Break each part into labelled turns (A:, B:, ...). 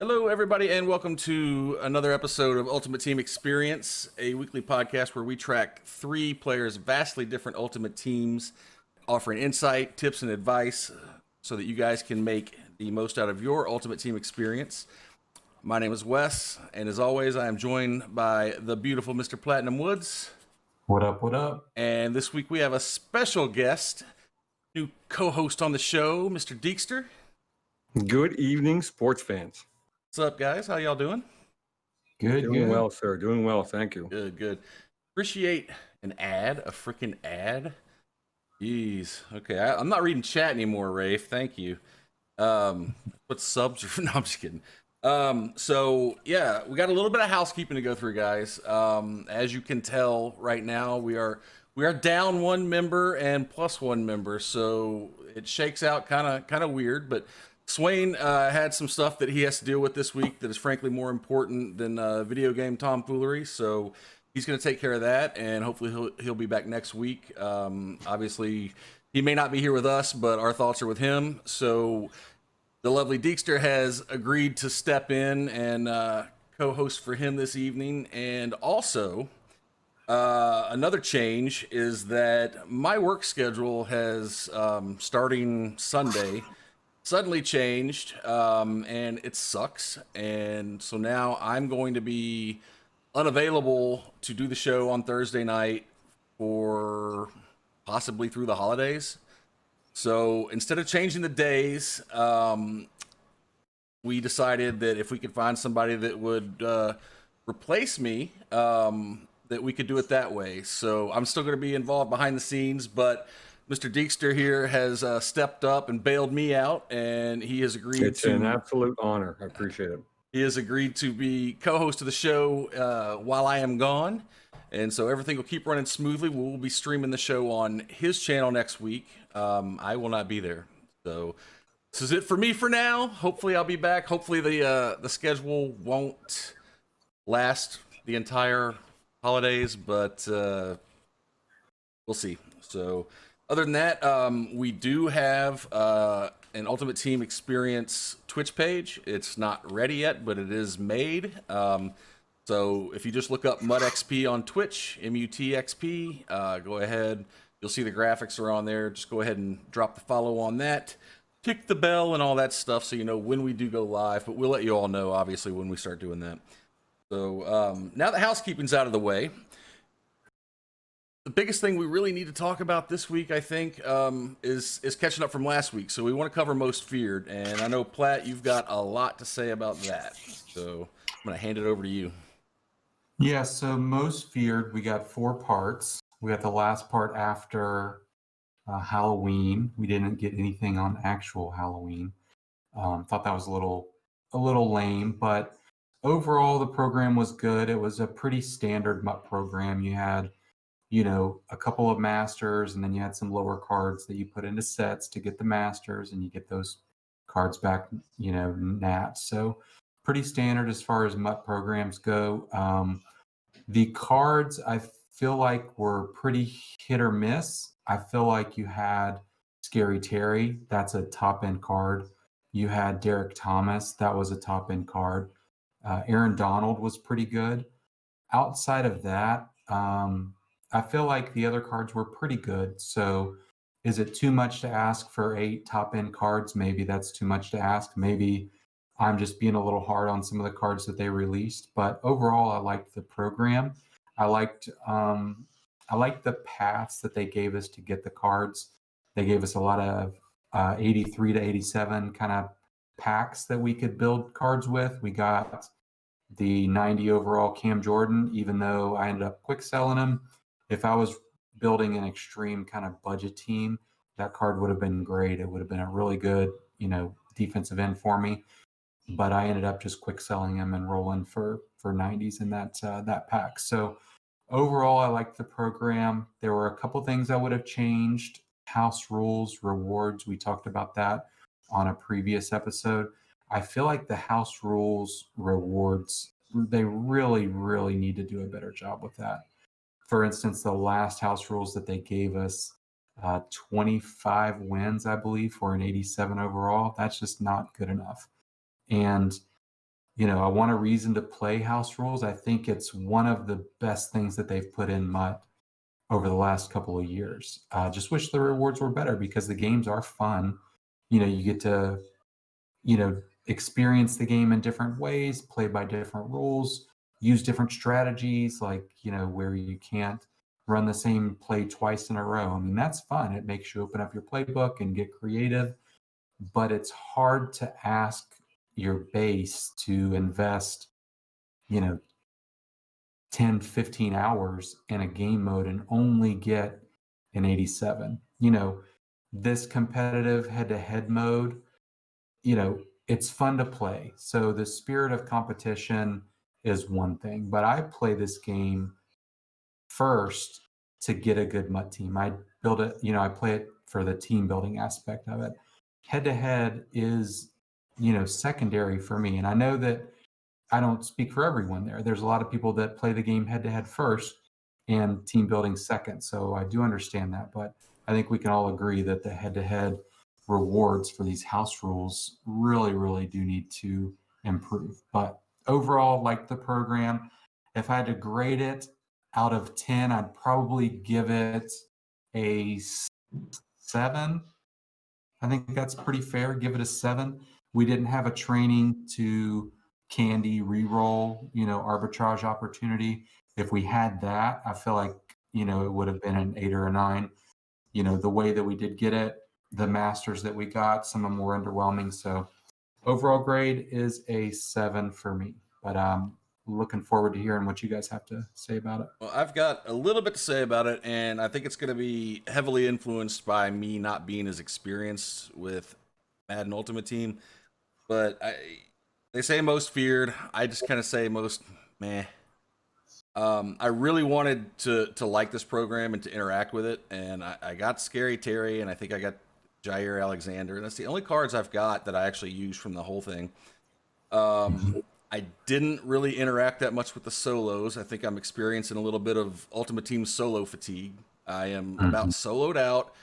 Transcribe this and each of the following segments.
A: Hello, everybody, and welcome to another episode of Ultimate Team Experience, a weekly podcast where we track three players' vastly different Ultimate teams, offering insight, tips, and advice so that you guys can make the most out of your Ultimate Team experience. My name is Wes, and as always, I am joined by the beautiful Mr. Platinum Woods.
B: What up, what up?
A: And this week we have a special guest, new co-host on the show, Mr. Deekster.
C: Good evening, sports fans.
A: What's up, guys? How y'all doing?
B: Good,
C: Doing
B: good.
C: well, sir. Doing well, thank you.
A: Good. Appreciate an ad, a freaking ad. Jeez. Okay, I'm not reading chat anymore, Rafe. Thank you. What subs are? No, I'm just kidding. So yeah, we got a little bit of housekeeping to go through, guys. As you can tell right now, we are down one member and plus one member, so it shakes out kind of weird, but Swain had some stuff that he has to deal with this week that is frankly more important than video game tomfoolery. So he's going to take care of that, and hopefully he'll be back next week. Obviously, he may not be here with us, but our thoughts are with him. So the lovely Deekster has agreed to step in and co-host for him this evening. And also, another change is that my work schedule has, starting Sunday, suddenly changed, and it sucks. And so now I'm going to be unavailable to do the show on Thursday night for possibly through the holidays. So instead of changing the days, we decided that if we could find somebody that would replace me, that we could do it that way. So I'm still going to be involved behind the scenes, but Mr. Deekster here has stepped up and bailed me out, and he has agreed
C: It's an absolute honor. I appreciate it.
A: He has agreed to be co-host of the show while I am gone, and so everything will keep running smoothly. We'll be streaming the show on his channel next week. I will not be there, so this is it for me for now. Hopefully, I'll be back. Hopefully, the schedule won't last the entire holidays, but we'll see. So. Other than that, we do have an Ultimate Team Experience Twitch page. It's not ready yet, but it is made. So if you just look up MUTXP on Twitch, MUTXP, go ahead. You'll see the graphics are on there. Just go ahead and drop the follow on that. Tick the bell and all that stuff so you know when we do go live. But we'll let you all know, obviously, when we start doing that. So now that housekeeping's out of the way, the biggest thing we really need to talk about this week, I think, is catching up from last week. So we want to cover Most Feared, and I know, Platt, you've got a lot to say about that. So I'm going to hand it over to you.
B: Yeah, so Most Feared, we got 4 parts. We got the last part after Halloween. We didn't get anything on actual Halloween. Thought that was a little lame, but overall the program was good. It was a pretty standard MUT program. You had a couple of masters, and then you had some lower cards that you put into sets to get the masters, and you get those cards back, nat. So pretty standard as far as MUT programs go. The cards, I feel like, were pretty hit or miss. I feel like you had Scary Terry. That's a top-end card. You had Derek Thomas. That was a top-end card. Aaron Donald was pretty good. Outside of that, I feel like the other cards were pretty good. So is it too much to ask for 8 top-end cards? Maybe that's too much to ask. Maybe I'm just being a little hard on some of the cards that they released. But overall, I liked the program. I liked the paths that they gave us to get the cards. They gave us a lot of 83 to 87 kind of packs that we could build cards with. We got the 90 overall Cam Jordan, even though I ended up quick selling him. If I was building an extreme kind of budget team, that card would have been great. It would have been a really good, defensive end for me. But I ended up just quick selling him and rolling for 90s in that pack. So overall, I liked the program. There were a couple things I would have changed. House rules, rewards. We talked about that on a previous episode. I feel like the house rules, rewards, they really, really need to do a better job with that. For instance, the last house rules that they gave us, 25 wins, I believe, for an 87 overall. That's just not good enough. And I want a reason to play house rules. I think it's one of the best things that they've put in MUT over the last couple of years. Just wish the rewards were better because the games are fun. You get to, experience the game in different ways, play by different rules, use different strategies, like, where you can't run the same play twice in a row. I mean, that's fun. It makes you open up your playbook and get creative, but it's hard to ask your base to invest, 10, 15 hours in a game mode and only get an 87. This competitive head-to-head mode, it's fun to play. So the spirit of competition is one thing, but I play this game first to get a good MUT team. I build it, I play it for the team building aspect of it. Head-to-head is, secondary for me. And I know that I don't speak for everyone there. There's a lot of people that play the game head-to-head first and team building second. So I do understand that, but I think we can all agree that the head-to-head rewards for these house rules really, really do need to improve. But overall, like the program, if I had to grade it out of 10, I'd probably give it a 7. I think that's pretty fair. Give it a 7. We didn't have a training to candy reroll, arbitrage opportunity. If we had that, I feel like, it would have been an 8 or a 9. The way that we did get it, the masters that we got, some of them were underwhelming. So overall grade is a 7 for me, but I'm looking forward to hearing what you guys have to say about it.
A: Well, I've got a little bit to say about it, and I think it's going to be heavily influenced by me not being as experienced with Madden Ultimate Team. But they say most feared. I just kind of say most meh. I really wanted to like this program and to interact with it, and I got Scary Terry, and I think I got Jair Alexander, and that's the only cards I've got that I actually use from the whole thing. I didn't really interact that much with the solos. I think I'm experiencing a little bit of Ultimate Team solo fatigue. I am about soloed out.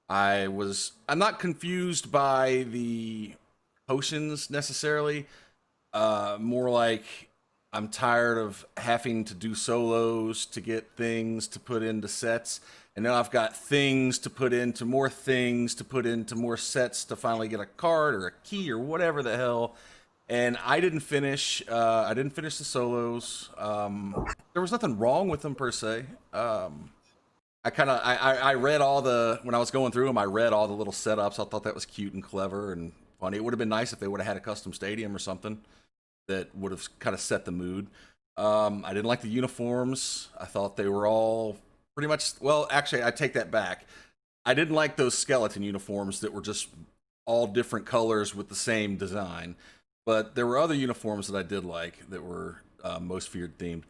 A: I'm not confused by the potions necessarily. More like I'm tired of having to do solos to get things to put into sets. And now I've got things to put into more sets to finally get a card or a key or whatever the hell. And I didn't finish. I didn't finish the solos. There was nothing wrong with them per se. I read all the, when I was going through them, I read all the little setups. I thought that was cute and clever and funny. It would have been nice if they would have had a custom stadium or something that would have kind of set the mood. I didn't like the uniforms. I thought they were all pretty much, well, actually, I take that back. I didn't like those skeleton uniforms that were just all different colors with the same design. But there were other uniforms that I did like that were most feared themed.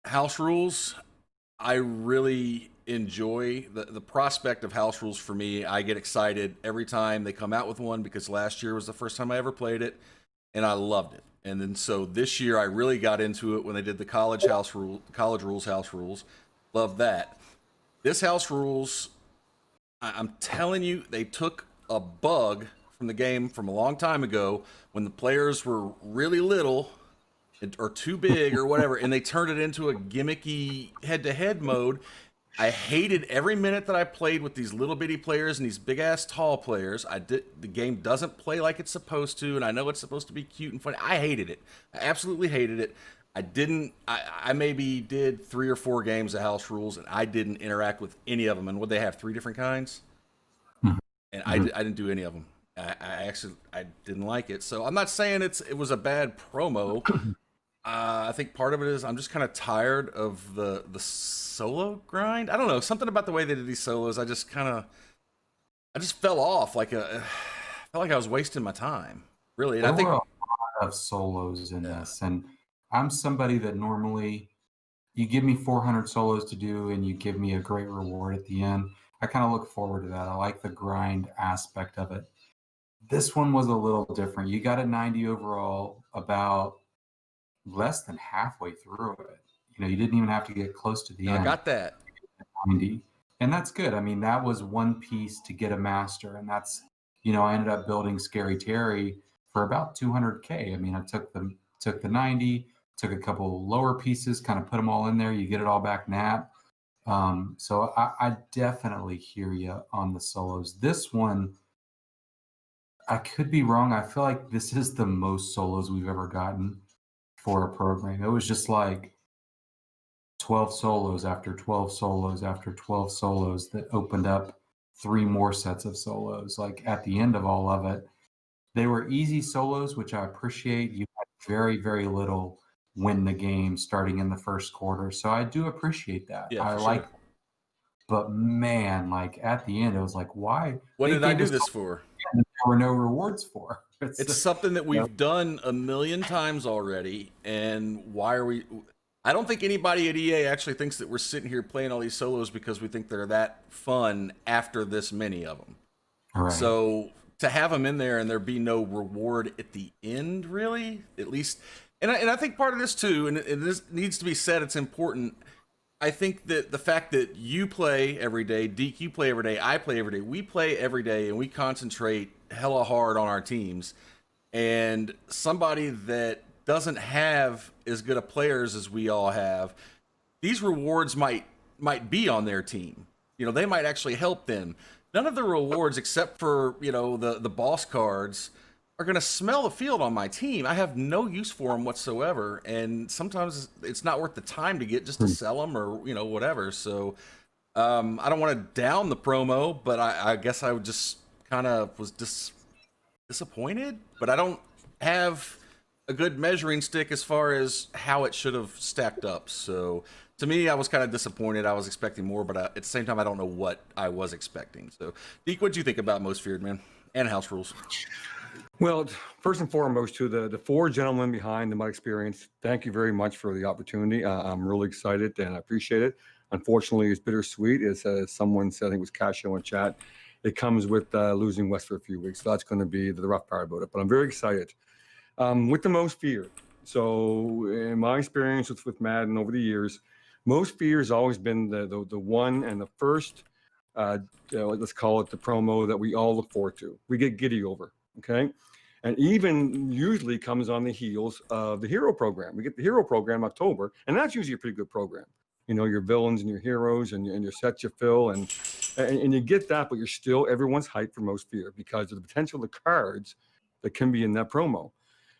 A: House rules, I really enjoy the prospect of house rules. For me, I get excited every time they come out with one because last year was the first time I ever played it and I loved it. And then so this year I really got into it when they did the college rules house rules. Love that. This house rules, I'm telling you, they took a bug from the game from a long time ago when the players were really little or too big or whatever, and they turned it into a gimmicky head-to-head mode. I hated every minute that I played with these little bitty players and these big ass tall players. The game doesn't play like it's supposed to, and I know it's supposed to be cute and funny. I hated it. I absolutely hated it. I maybe did 3 or 4 games of house rules, and I didn't interact with any of them. And would they have 3 different kinds? And I didn't do any of them. I didn't like it. So I'm not saying it was a bad promo. I think part of it is I'm just kind of tired of the solo grind. I don't know, something about the way they did these solos. I just fell off. I felt like I was wasting my time, really. And
B: There
A: I think
B: were a lot of solos in this, and I'm somebody that normally you give me 400 solos to do, and you give me a great reward at the end. I kind of look forward to that. I like the grind aspect of it. This one was a little different. You got a 90 overall about less than halfway through it. You didn't even have to get close to the end.
A: I got that.
B: 90. And that's good. I mean, that was one piece to get a master. And that's, I ended up building Scary Terry for about 200K. I mean, I took the 90, took a couple lower pieces, kind of put them all in there. You get it all back nat. So I definitely hear you on the solos. This one, I could be wrong. I feel like this is the most solos we've ever gotten for a program. It was just like 12 solos after 12 solos after 12 solos that opened up 3 more sets of solos. Like at the end of all of it, they were easy solos, which I appreciate. You had very, very little win the game starting in the first quarter. So I do appreciate that.
A: Yeah,
B: I
A: for
B: like
A: sure.
B: But man, like at the end, it was like, why?
A: What
B: They
A: did I
B: gave
A: do
B: us
A: this for?
B: something that there were no rewards for.
A: It's something that we've done a million times already, and why are we? I don't think anybody at EA actually thinks that we're sitting here playing all these solos because we think they're that fun after this many of them.
B: Right.
A: So to have them in there and there be no reward at the end, really, at least, and I think part of this too, and this needs to be said, it's important. I think that the fact that you play every day, Deke, you play every day, I play every day, we play every day, and we concentrate hella hard on our teams. And somebody that doesn't have as good of players as we all have, these rewards might be on their team. You know, they might actually help them. None of the rewards, except for, you know, the boss cards, are going to smell the field on my team. I have no use for them whatsoever, and sometimes it's not worth the time to get just to sell them or, you know, whatever. So I don't want to down the promo, but I guess I would just kind of was disappointed, but I don't have a good measuring stick as far as how it should have stacked up. So to me, I was kind of disappointed. I was expecting more, but at the same time, I don't know what I was expecting. So, Deke, what do you think about Most Feared, man, and House Rules?
C: Well, first and foremost, to the 4 gentlemen behind the MUTXP, thank you very much for the opportunity. I'm really excited and I appreciate it. Unfortunately, it's bittersweet. As someone said, I think it was Casio in chat, it comes with losing West for a few weeks. So that's going to be the rough part about it. But I'm very excited. With the Most Feared. So in my experience with Madden over the years, Most Feared has always been the one and the first, let's call it the promo that we all look forward to. We get giddy over. Okay. And even usually comes on the heels of the hero program. We get the hero program October, and that's usually a pretty good program. You know, your villains and your heroes and your sets you fill, and you get that, but you're still, everyone's hyped for Most Feared because of the potential of the cards that can be in that promo.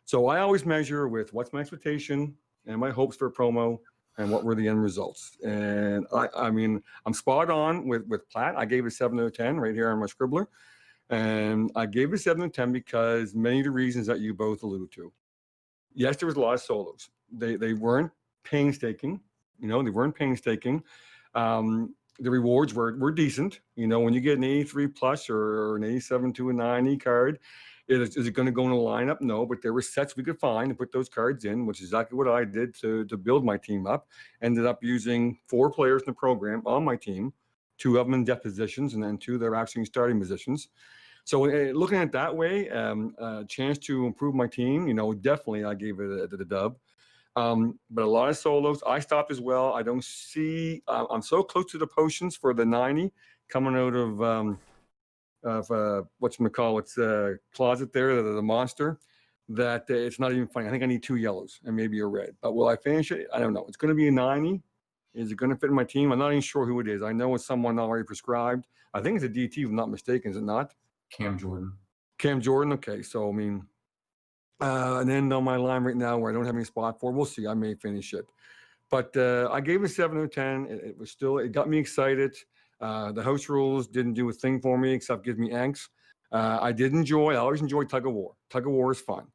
C: So I always measure with what's my expectation and my hopes for a promo and what were the end results. And I mean, I'm spot on with Platt. I gave it 7 out of 10 right here on my scribbler. And I gave it 7 out of 10 because many of the reasons that you both alluded to. Yes, there was a lot of solos. They weren't painstaking. You know, they weren't painstaking. The rewards were decent. You know, when you get an 83 plus or an 87 to a 90 card, is it going to go in a lineup? No, but there were sets we could find and put those cards in, which is exactly what I did to build my team up. Ended up using 4 players in the program on my team, 2 of them in depth positions, and then 2 that are actually in starting positions. So looking at it that way, a chance to improve my team, you know, definitely I gave it a dub. But a lot of solos. I stopped as well. I don't see. I'm so close to the potions for the 90 coming out of whatchamacallit's closet there, the monster, that it's not even funny. I think I need 2 yellows and maybe a red. But will I finish it? I don't know. It's going to be a 90. Is it going to fit in my team? I'm not even sure who it is. I know it's someone already prescribed. I think it's a DT, if I'm not mistaken. Is it not?
B: Cam Jordan.
C: Cam Jordan. Okay. So, I mean, an end on my line right now where I don't have any spot for. We'll see. I may finish it. But I gave it 7 out of 10. It was still, it got me excited. The house rules didn't do a thing for me except give me angst. I always enjoy tug of war. Tug of war is fun.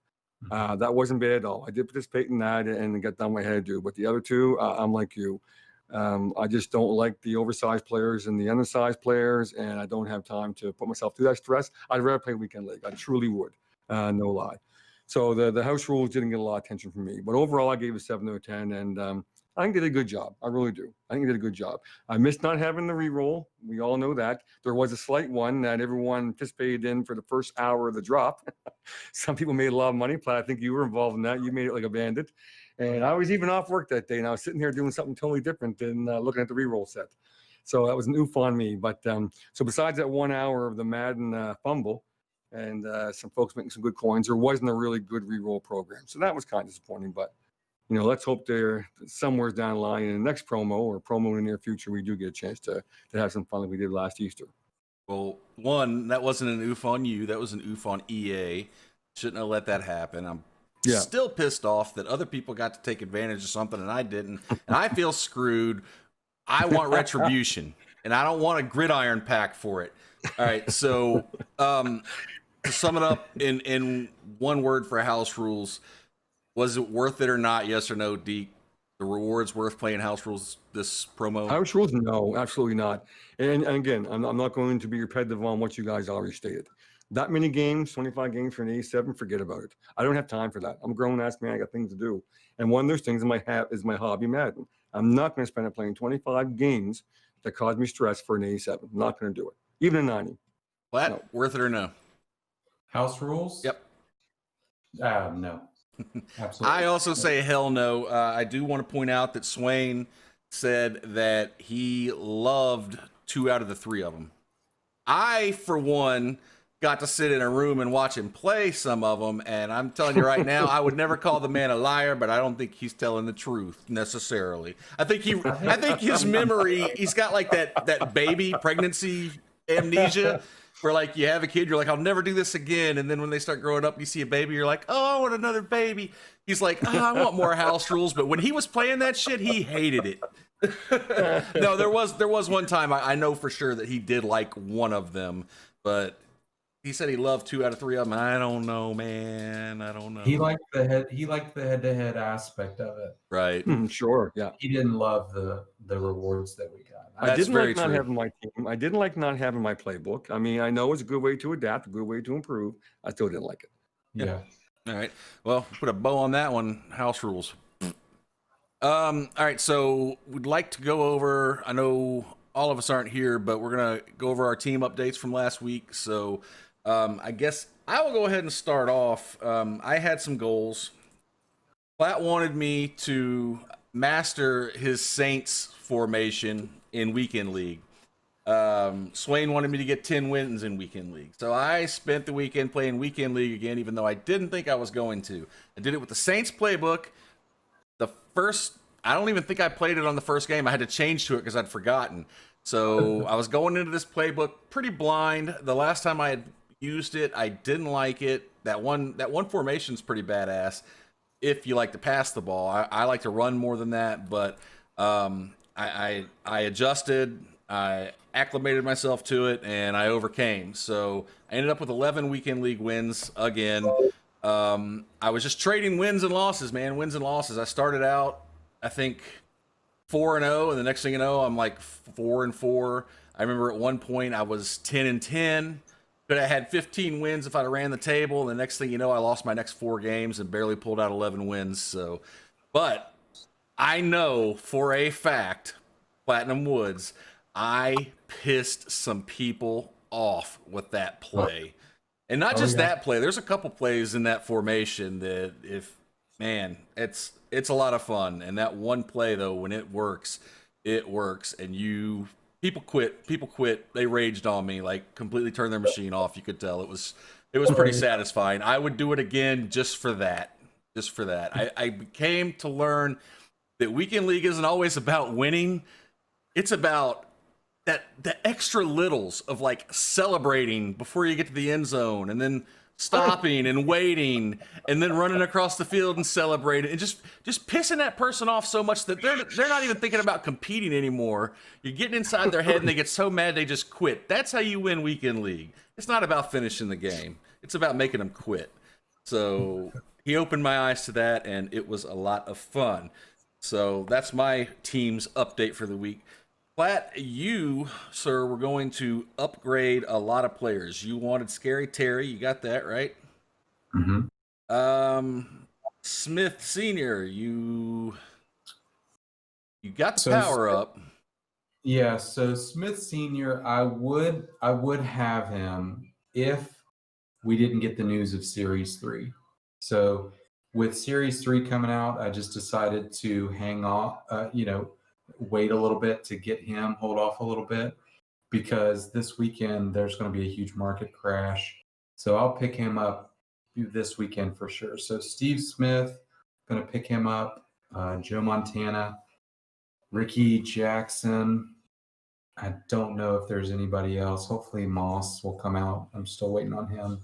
C: That wasn't bad at all. I did participate in that and got done what I had to do. But the other 2, I'm like you. I just don't like the oversized players and the undersized players, and I don't have time to put myself through that stress. I'd rather play weekend league. I truly would. No lie. So the house rules didn't get a lot of attention from me. But overall, I gave it 7 out of 10, and I think they did a good job. I really do. I think they did a good job. I missed not having the reroll. We all know that. There was a slight one that everyone participated in for the first hour of the drop. Some people made a lot of money. Platt, I think you were involved in that. You made it like a bandit. And I was even off work that day, and I was sitting here doing something totally different than looking at the reroll set. So that was an oof on me. But so besides that 1 hour of the Madden fumble, and some folks making some good coins. There wasn't a really good reroll program, so that was kind of disappointing. But let's hope there somewhere down the line in the next promo or promo in the near future, we do get a chance to have some fun like we did last Easter.
A: Well, one, that wasn't an oof on you. That was an oof on EA. Shouldn't have let that happen. I'm still pissed off that other people got to take advantage of something and I didn't. And I feel screwed. I want retribution. And I don't want a gridiron pack for it. All right, so to sum it up in one word for house rules, was it worth it or not? Yes or no, Deke? The rewards worth playing house rules this promo?
C: House rules? No, absolutely not. And again, I'm not going to be repetitive on what you guys already stated. That many games, 25 games for an 87, forget about it. I don't have time for that. I'm a grown-ass man. I got things to do. And one of those things is my hobby, Madden. I'm not going to spend it playing 25 games that cause me stress for an 87. I'm not going to do it. Even a 90.
A: Flat, no. Worth it or no?
B: House rules?
A: Yep.
B: No. Absolutely.
A: I also say hell no. I do want to point out that Swain said that he loved 2 out of the 3 of them. I, for one, got to sit in a room and watch him play some of them, and I'm telling you right now, I would never call the man a liar, but I don't think he's telling the truth necessarily. I think his memory, he's got like that baby pregnancy amnesia. Where like you have a kid, you're like, I'll never do this again. And then when they start growing up, and you see a baby, you're like, oh, I want another baby. He's like, oh, I want more house rules. But when he was playing that shit, he hated it. No, there was one time I know for sure that he did like one of them, but he said he loved 2 out of 3 of them. I don't know, man. I don't know.
B: He liked the head-to-head aspect of it.
A: Right.
C: Sure. Yeah.
B: He didn't love the rewards that we got.
C: I didn't like not having my team. I didn't like not having my playbook. I mean, I know it's a good way to adapt, a good way to improve. I still didn't like it.
B: Yeah.
A: All right. Well, put a bow on that one. House rules. All right. So we'd like to go over, I know all of us aren't here, but we're going to go over our team updates from last week. So I guess I will go ahead and start off. I had some goals. Platt wanted me to master his Saints formation in Weekend League. Swain wanted me to get 10 wins in Weekend League. So I spent the weekend playing Weekend League again, even though I didn't think I was going to. I did it with the Saints playbook. I don't even think I played it on the first game. I had to change to it because I'd forgotten. So I was going into this playbook pretty blind. The last time I had used it, I didn't like it. That one formation's pretty badass if you like to pass the ball. I like to run more than that, but I adjusted, I acclimated myself to it, and I overcame. So I ended up with 11 Weekend League wins again. I was just trading wins and losses, man. Wins and losses. I started out, I think, 4-0, and the next thing you know, I'm like 4-4. I remember at one point I was 10-10. Could have had 15 wins if I ran the table. And the next thing you know, I lost my next 4 games and barely pulled out 11 wins. So, but I know for a fact, Platinum Woods, I pissed some people off with that play. And not just that play. There's a couple plays in that formation that it's a lot of fun. And that one play though, when it works. And people quit. They raged on me, like completely turned their machine off. You could tell it was pretty satisfying. I would do it again just for that. I came to learn that Weekend League isn't always about winning. It's about the extra littles of like celebrating before you get to the end zone and then stopping and waiting and then running across the field and celebrating and just pissing that person off so much that they're not even thinking about competing anymore. You're getting inside their head and they get so mad they just quit. That's how you win Weekend League. It's not about finishing the game. It's about making them quit. So he opened my eyes to that and it was a lot of fun. So that's my team's update for the week. Platt, you, sir, were going to upgrade a lot of players. You wanted Scary Terry. You got that, right?
B: Mm-hmm.
A: Smith Sr., you got the power up.
B: Yeah, so Smith Sr., I would have him if we didn't get the news of Series 3. So with Series 3 coming out, I just decided to hang off, wait a little bit to get him, hold off a little bit, because this weekend there's going to be a huge market crash. So I'll pick him up this weekend for sure. So Steve Smith, going to pick him up. Joe Montana, Ricky Jackson. I don't know if there's anybody else. Hopefully Moss will come out. I'm still waiting on him.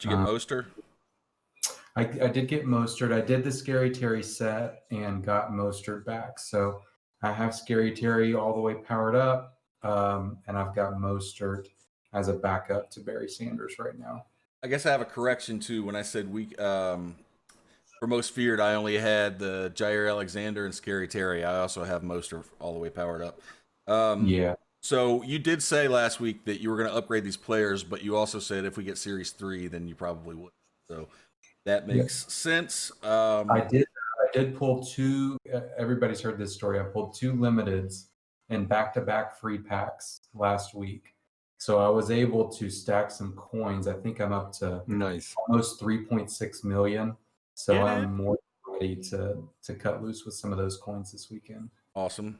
A: Did you get Mostert?
B: I did get Mostert. I did the Scary Terry set and got Mostert back. So I have Scary Terry all the way powered up, and I've got Mostert as a backup to Barry Sanders right now.
A: I guess I have a correction too. When I said for most feared, I only had the Jair Alexander and Scary Terry. I also have Mostert all the way powered up.
B: Yeah.
A: So you did say last week that you were going to upgrade these players, but you also said if we get Series 3, then you probably would. So that makes sense.
B: I did pull two. Everybody's heard this story. I pulled 2 limiteds and back-to-back free packs last week. So I was able to stack some coins. I think I'm up to almost 3.6 million. So I'm more ready to cut loose with some of those coins this weekend.
A: Awesome.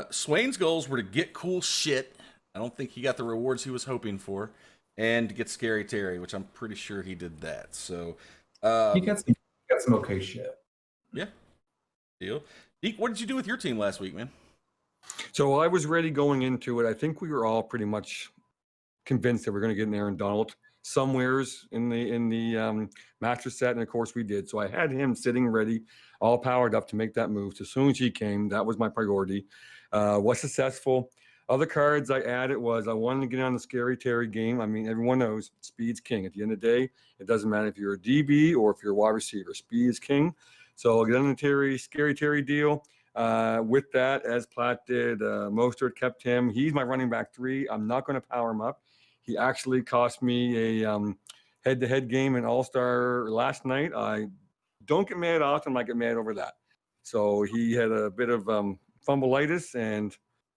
A: Swain's goals were to get cool shit. I don't think he got the rewards he was hoping for, and to get Scary Terry, which I'm pretty sure he did that. So
B: he got some okay shit.
A: Yeah. Deal. Deke, what did you do with your team last week, man?
C: So I was ready going into it. I think we were all pretty much convinced that we're going to get an Aaron Donald somewheres in the master set, and of course we did. So I had him sitting ready, all powered up to make that move. So as soon as he came, that was my priority. Was successful. Other cards I added was I wanted to get on the Scary Terry game. I mean, everyone knows speed's king. At the end of the day, it doesn't matter if you're a DB or if you're a wide receiver. Speed is king. So I'll get on the Scary Terry deal. With that, as Platt did, Mostert kept him. He's my running back 3. I'm not going to power him up. He actually cost me a head-to-head game in All-Star last night. I don't get mad often. I get mad over that. So he had a bit of fumbleitis and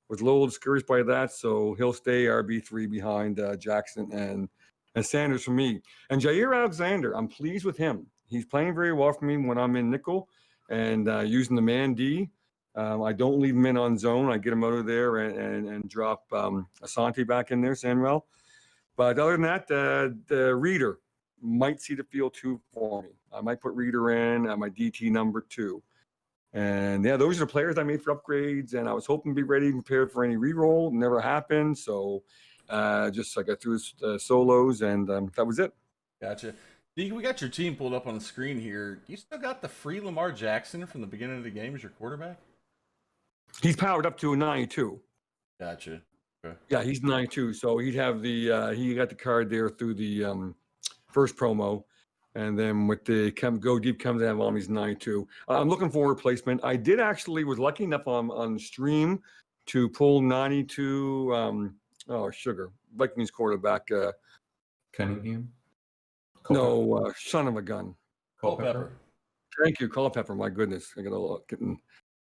C: was a little discouraged by that. So he'll stay RB3 behind Jackson and Sanders for me. And Jair Alexander, I'm pleased with him. He's playing very well for me when I'm in nickel and using the man D. I don't leave him in on zone. I get him out of there and drop Asante back in there, Samuel. But other than that, the Reader might see the field 2 for me. I might put Reader in at my DT number 2. And yeah, those are the players I made for upgrades, and I was hoping to be ready and prepared for any reroll. Never happened, so just I got through solos, and that was it.
A: Gotcha. Deke, we got your team pulled up on the screen here. You still got the free Lamar Jackson from the beginning of the game as your quarterback?
C: He's powered up to a 92.
A: Gotcha. Okay.
C: Yeah, he's 92, so he'd have he got the card there through the first promo, and then with the Go Deep comes out on he's 92. I'm looking for a replacement. I did actually was lucky enough on stream to pull 92. Sugar Vikings quarterback.
B: Cunningham.
C: Son of a gun.
A: Culpepper.
C: Thank you, Culpepper. My goodness, I got a getting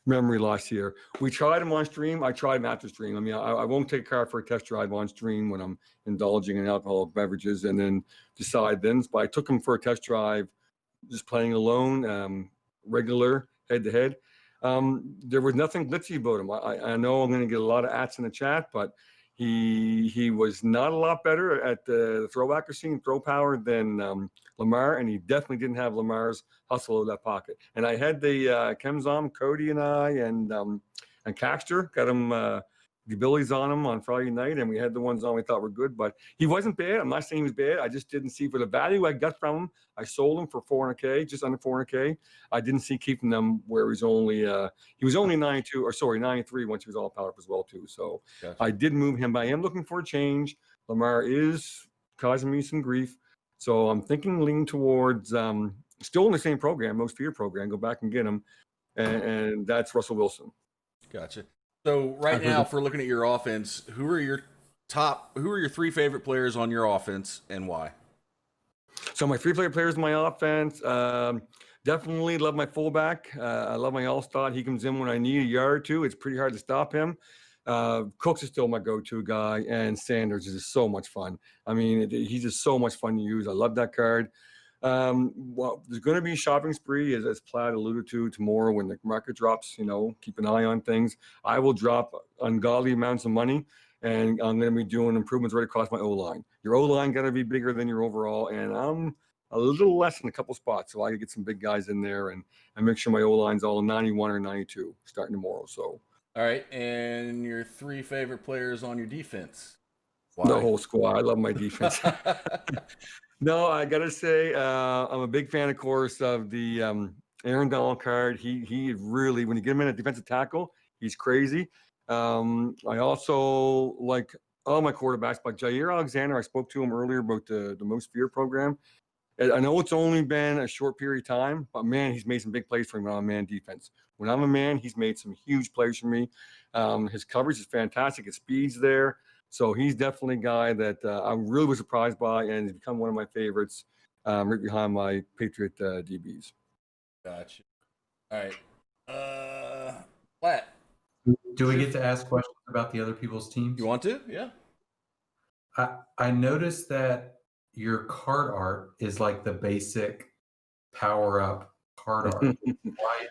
C: memory loss here. We tried him on stream. I tried him after stream. I mean, I won't take a car for a test drive on stream when I'm indulging in alcoholic beverages and then decide then. But I took him for a test drive, just playing alone, regular head-to-head. There was nothing glitzy about him. I know I'm going to get a lot of ats in the chat, but he was not a lot better at the throw accuracy and throw power than Lamar, and he definitely didn't have Lamar's hustle of that pocket. And I had the Kemzom, Cody, and I, and Caxter got him the abilities on him on Friday night, and we had the ones on we thought were good, but he wasn't bad. I'm not saying he was bad. I just didn't see for the value I got from him. I sold him for $400K, just under $400K. I didn't see keeping them where he was only 93 once he was all powered up as well too. So gotcha. I did move him, but I am looking for a change. Lamar is causing me some grief. So I'm thinking lean towards still in the same program, most fear program, go back and get him. And that's Russell Wilson.
A: Gotcha. So right now, if we're looking at your offense, who are your 3 favorite players on your offense and why?
C: So my 3 favorite players in my offense, definitely love my fullback. I love my all-star. He comes in when I need a yard or two. It's pretty hard to stop him. Cooks is still my go-to guy, and Sanders is just so much fun. I mean, he's just so much fun to use. I love that card. Well, there's going to be a shopping spree, as Platt alluded to, tomorrow when the market drops. Keep an eye on things. I will drop ungodly amounts of money and I'm going to be doing improvements right across my O-line. Your O-line got to be bigger than your overall, and I'm a little less in a couple spots, so I can get some big guys in there and make sure my O-line's all 91 or 92 starting tomorrow. So,
A: all right, and your 3 favorite players on your defense?
C: the
A: Why?
C: whole squad. I love my defense. No, I got to say, I'm a big fan, of course, of the Aaron Donald card. He really, when you get him in a defensive tackle, he's crazy. I also like all my quarterbacks, but Jair Alexander, I spoke to him earlier about the Most Fear program. I know it's only been a short period of time, but man, he's made some big plays for me on man defense. When I'm a man, he's made some huge plays for me. His coverage is fantastic. His speed's there. So he's definitely a guy that I really was surprised by, and he's become one of my favorites, right behind my Patriot DBs.
A: Gotcha. All right. Platt.
B: Do we get to ask questions about the other people's teams?
A: You want to? Yeah.
B: I noticed that your card art is like the basic power up card art.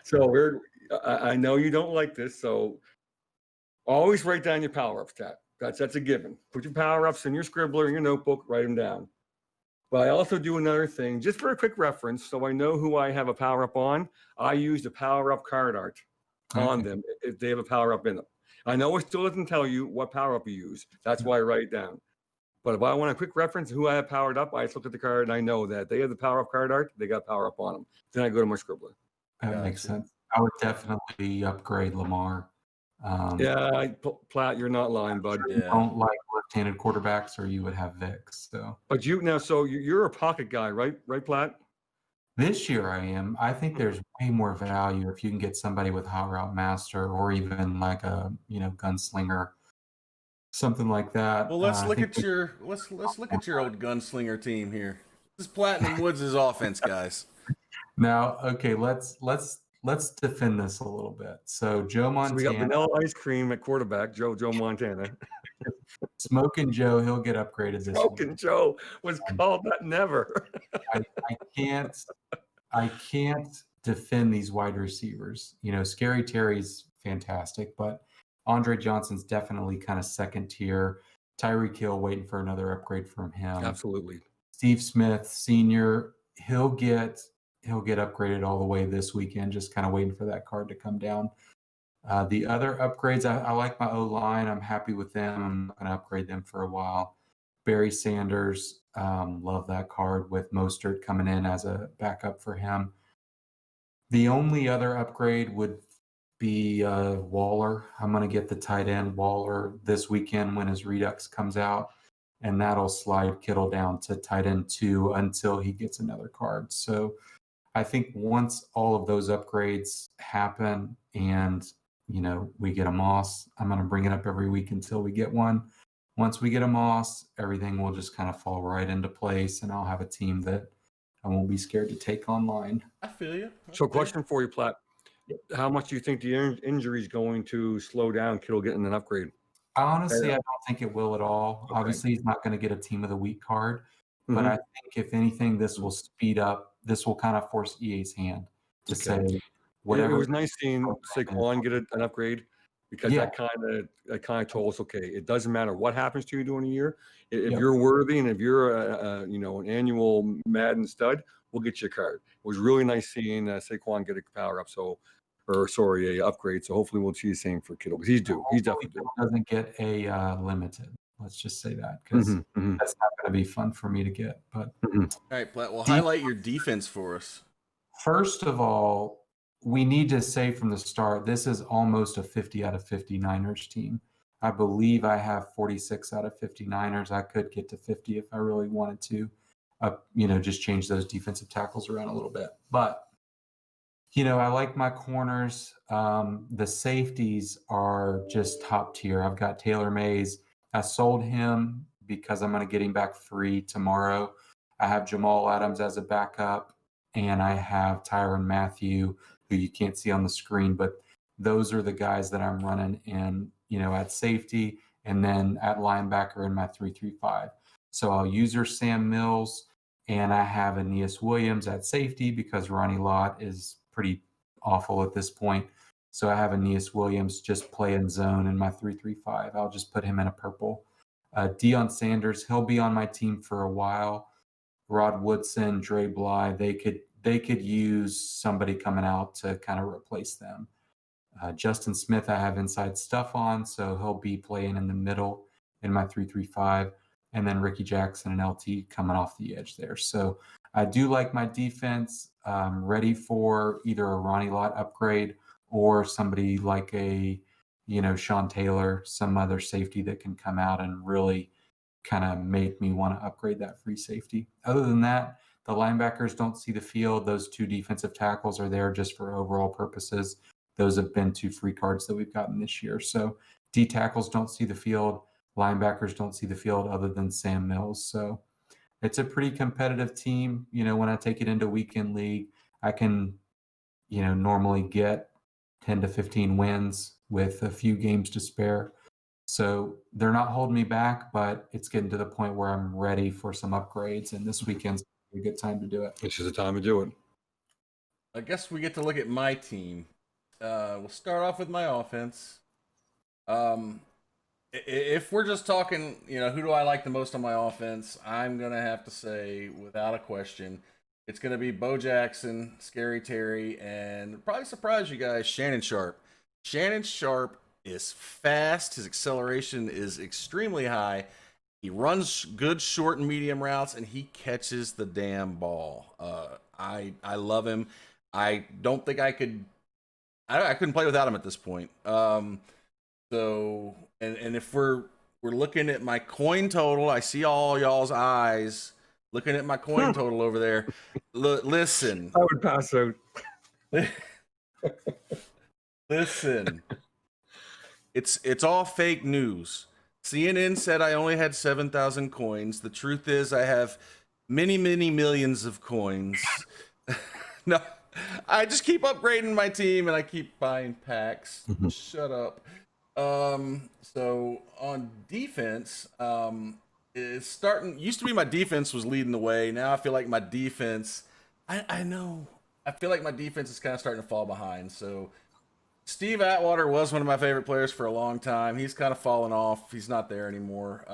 C: So I know you don't like this, so always write down your power ups, Tat. That's a given. Put your power ups in your scribbler, in your notebook, write them down. But I also do another thing, just for a quick reference, so I know who I have a power up on. I use the power up card art on them if they have a power up in them. I know it still doesn't tell you what power up you use. That's why I write it down. But if I want a quick reference who I have powered up, I just look at the card and I know that they have the power up card art. They got power up on them. Then I go to my scribbler.
B: That makes sense. I would definitely upgrade Lamar.
C: Yeah, Platt, you're not lying, bud.
B: You don't like left-handed quarterbacks, or you would have Vic. So,
C: but you're a pocket guy, right? Right, Platt?
B: This year I am. I think there's way more value if you can get somebody with hot route master, or even like a gunslinger, something like that.
A: Well, let's look at your let's look at your old gunslinger team here. This is Platinum Woods' offense, guys.
B: Now, okay, let's defend this a little bit. So Joe Montana,
C: so we got vanilla ice cream at quarterback, Joe Montana.
B: Smoking Joe, he'll get upgraded this
C: Smoking week. Joe was called that never.
B: I can't defend these wide receivers. Scary Terry's fantastic, but Andre Johnson's definitely kind of second tier. Tyreek Hill waiting for another upgrade from him.
C: Absolutely.
B: Steve Smith Sr., he'll get upgraded all the way this weekend, just kind of waiting for that card to come down. The other upgrades, I like my O-line. I'm happy with them. I'm not going to upgrade them for a while. Barry Sanders, love that card with Mostert coming in as a backup for him. The only other upgrade would be Waller. I'm going to get the tight end Waller this weekend when his Redux comes out, and that'll slide Kittle down to tight end 2 until he gets another card. So I think once all of those upgrades happen and we get a Moss, I'm going to bring it up every week until we get one. Once we get a Moss, everything will just kind of fall right into place, and I'll have a team that I won't be scared to take online.
A: I feel you.
C: So question for you, Platt. How much do you think the injury is going to slow down Kittle getting an upgrade?
B: Honestly, I don't think it will at all. Okay. Obviously, he's not going to get a team of the week card, but I think if anything, this will speed up. This will kind of force EA's hand to say whatever.
C: It was nice seeing Saquon get an upgrade, because that kind of told us, okay, it doesn't matter what happens to you during the year. If you're worthy and if you're an annual Madden stud, we'll get you a card. It was really nice seeing Saquon get a power up. A upgrade. So hopefully we'll see the same for Kittle, because he's due. He's definitely due.
B: Doesn't get a limited. Let's just say that, because that's not going to be fun for me to get. But
A: all right, Platt, well, highlight your defense for us.
B: First of all, we need to say from the start, this is almost a 50 out of 50 Niners team. I believe I have 46 out of 50 Niners. I could get to 50 if I really wanted to, just change those defensive tackles around a little bit. But, I like my corners. The safeties are just top tier. I've got Taylor Mays. I sold him because I'm going to get him back free tomorrow. I have Jamal Adams as a backup, and I have Tyrann Mathieu, who you can't see on the screen, but those are the guys that I'm running in, at safety, and then at linebacker in my 3-3-5. So I'll use Sam Mills, and I have Aeneas Williams at safety because Ronnie Lott is pretty awful at this point. So I have Aeneas Williams just play in zone in my 3-3-5. I'll just put him in a purple. Deion Sanders, he'll be on my team for a while. Rod Woodson, Dre Bly, they could use somebody coming out to kind of replace them. Justin Smith, I have inside stuff on, so he'll be playing in the middle in my 3-3-5. And then Ricky Jackson and LT coming off the edge there. So I do like my defense. Ready for either a Ronnie Lott upgrade or somebody like a, Sean Taylor, some other safety that can come out and really kind of make me want to upgrade that free safety. Other than that, the linebackers don't see the field. Those 2 defensive tackles are there just for overall purposes. Those have been 2 free cards that we've gotten this year. So D tackles don't see the field. Linebackers don't see the field other than Sam Mills. So it's a pretty competitive team. When I take it into weekend league, I can, normally get 10 to 15 wins with a few games to spare. So they're not holding me back, but it's getting to the point where I'm ready for some upgrades, and this weekend's a good time to do it.
C: This is the time to do it.
A: I guess we get to look at my team. We'll start off with my offense. If we're just talking, who do I like the most on my offense, I'm going to have to say, without a question, it's going to be Bo Jackson, Scary Terry, and probably surprise you guys, Shannon Sharp. Shannon Sharp is fast. His acceleration is extremely high. He runs good short and medium routes, and he catches the damn ball. I love him. I don't think I couldn't play without him at this point. So if we're looking at my coin total, I see all y'all's eyes looking at my coin total over there. Listen.
C: I would pass out.
A: Listen. It's all fake news. CNN said I only had 7,000 coins. The truth is I have many, many millions of coins. No, I just keep upgrading my team and I keep buying packs. Shut up. So on defense, it's starting. Used to be my defense was leading the way. Now I feel like my defense. I know. I feel like my defense is kind of starting to fall behind. So Steve Atwater was one of my favorite players for a long time. He's kind of fallen off. He's not there anymore.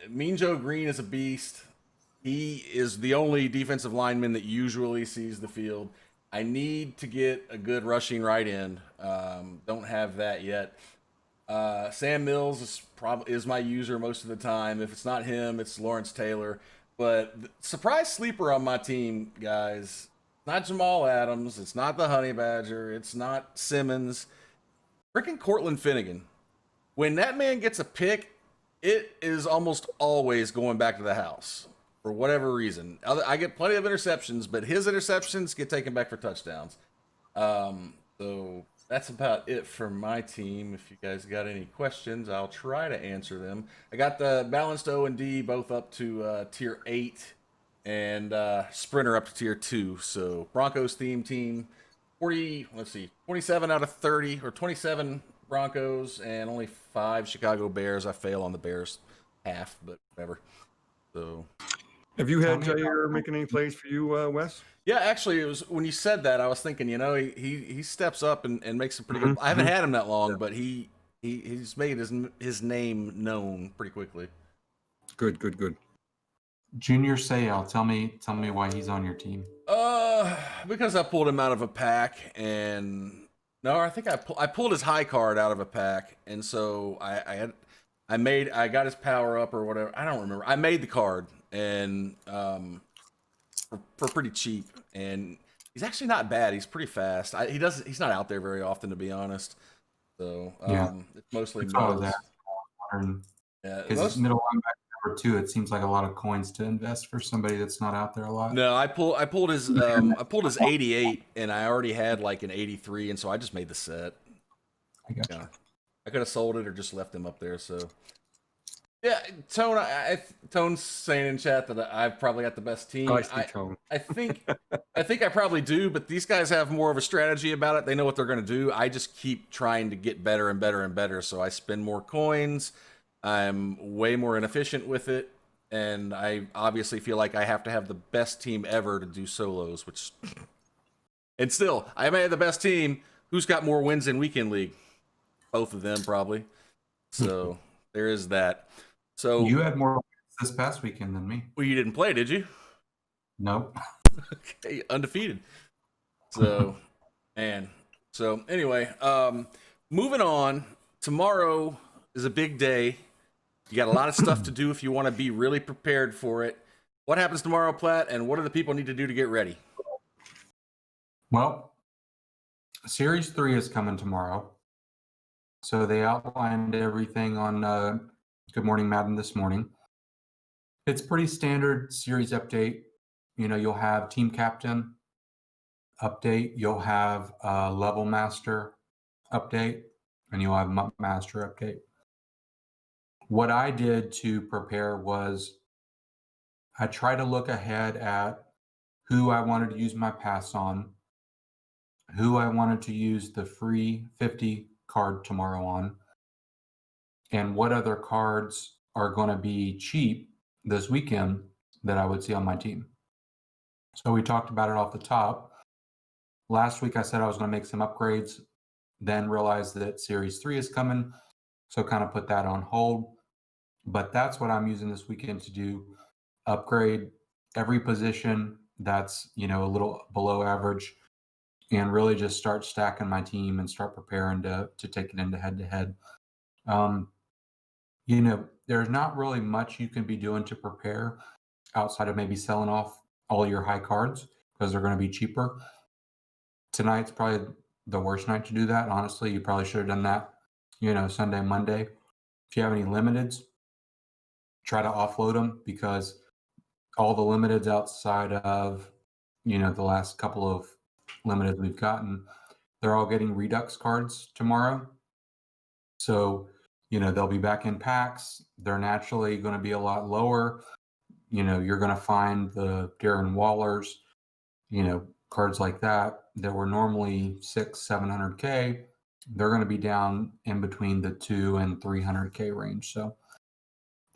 A: Mean Joe Green is a beast. He is the only defensive lineman that usually sees the field. I need to get a good rushing right end. Don't have that yet. Sam Mills is my user most of the time. If it's not him, it's Lawrence Taylor. But the surprise sleeper on my team, guys, not Jamal Adams. It's not the Honey Badger. It's not Simmons. Freaking Cortland Finnegan. When that man gets a pick, it is almost always going back to the house for whatever reason. I get plenty of interceptions, but his interceptions get taken back for touchdowns. So that's about it for my team. If you guys got any questions, I'll try to answer them. I got the balanced O and D both up to tier 8 and Sprinter up to tier 2. So Broncos theme team, 27 out of 30, or 27 Broncos and only 5 Chicago Bears. I fail on the Bears half, but whatever. So
C: have you had Jair making any plays for you, Wes?
A: Yeah, actually, it was when you said that, I was thinking, he steps up and makes some pretty good. I haven't had him that long, but he's made his name known pretty quickly.
C: Good.
B: Junior Seau, tell me why he's on your team.
A: Because I pulled him out of a pack, and no, I think I pulled his high card out of a pack, and so I got his power up or whatever. I don't remember. I made the card and for pretty cheap, and he's actually not bad. He's pretty fast. He's not out there very often, to be honest. So it's mostly Mills.
B: Yeah, because middle linebacker number 2, it seems like a lot of coins to invest for somebody that's not out there a lot.
A: No, I pulled his 88, and I already had like an 83, and so I just made the set.
B: I got you.
A: I could have sold it or just left him up there. So yeah, Tone. Tone's saying in chat that I've probably got the best team.
C: Tone.
A: I think I probably do, but these guys have more of a strategy about it. They know what they're going to do. I just keep trying to get better and better and better. So I spend more coins. I'm way more inefficient with it, and I obviously feel like I have to have the best team ever to do solos. And still, I may have the best team, who's got more wins in weekend league? Both of them probably. So there is that. So
B: You had more this past weekend than me.
A: well, you didn't play, did you?
B: Nope.
A: Okay, undefeated. So, man. So anyway, moving on. Tomorrow is a big day. You got a lot of stuff to do if you want to be really prepared for it. What happens tomorrow, Platt, and what do the people need to do to get ready?
B: Well, Series 3 is coming tomorrow. So they outlined everything on Good Morning Madden this morning. It's pretty standard series update. You know, you'll have team captain update, you'll have level master update, and you'll have master update. What I did to prepare was I tried to look ahead at who I wanted to use my pass on, who I wanted to use the free 50 card tomorrow on, and what other cards are going to be cheap this weekend that I would see on my team. So we talked about it off the top. Last week I said I was going to make some upgrades, then realized that Series 3 is coming, so kind of put that on hold. But that's what I'm using this weekend to do. Upgrade every position that's, you know, a little below average, and really just start stacking my team and start preparing to take it into head-to-head. You know, there's not really much you can be doing to prepare outside of maybe selling off all your high cards because they're going to be cheaper. Tonight's probably the worst night to do that. Honestly, you probably should have done that, you know, Sunday, Monday. If you have any limiteds, try to offload them because all the limiteds outside of, you know, the last couple of limiteds we've gotten, they're all getting redux cards tomorrow. So, you know, they'll be back in packs. They're naturally going to be a lot lower. You know, you're going to find the Darren Wallers, you know, cards like that were normally 600-700K. They're going to be down in between the 200 and 300K range. So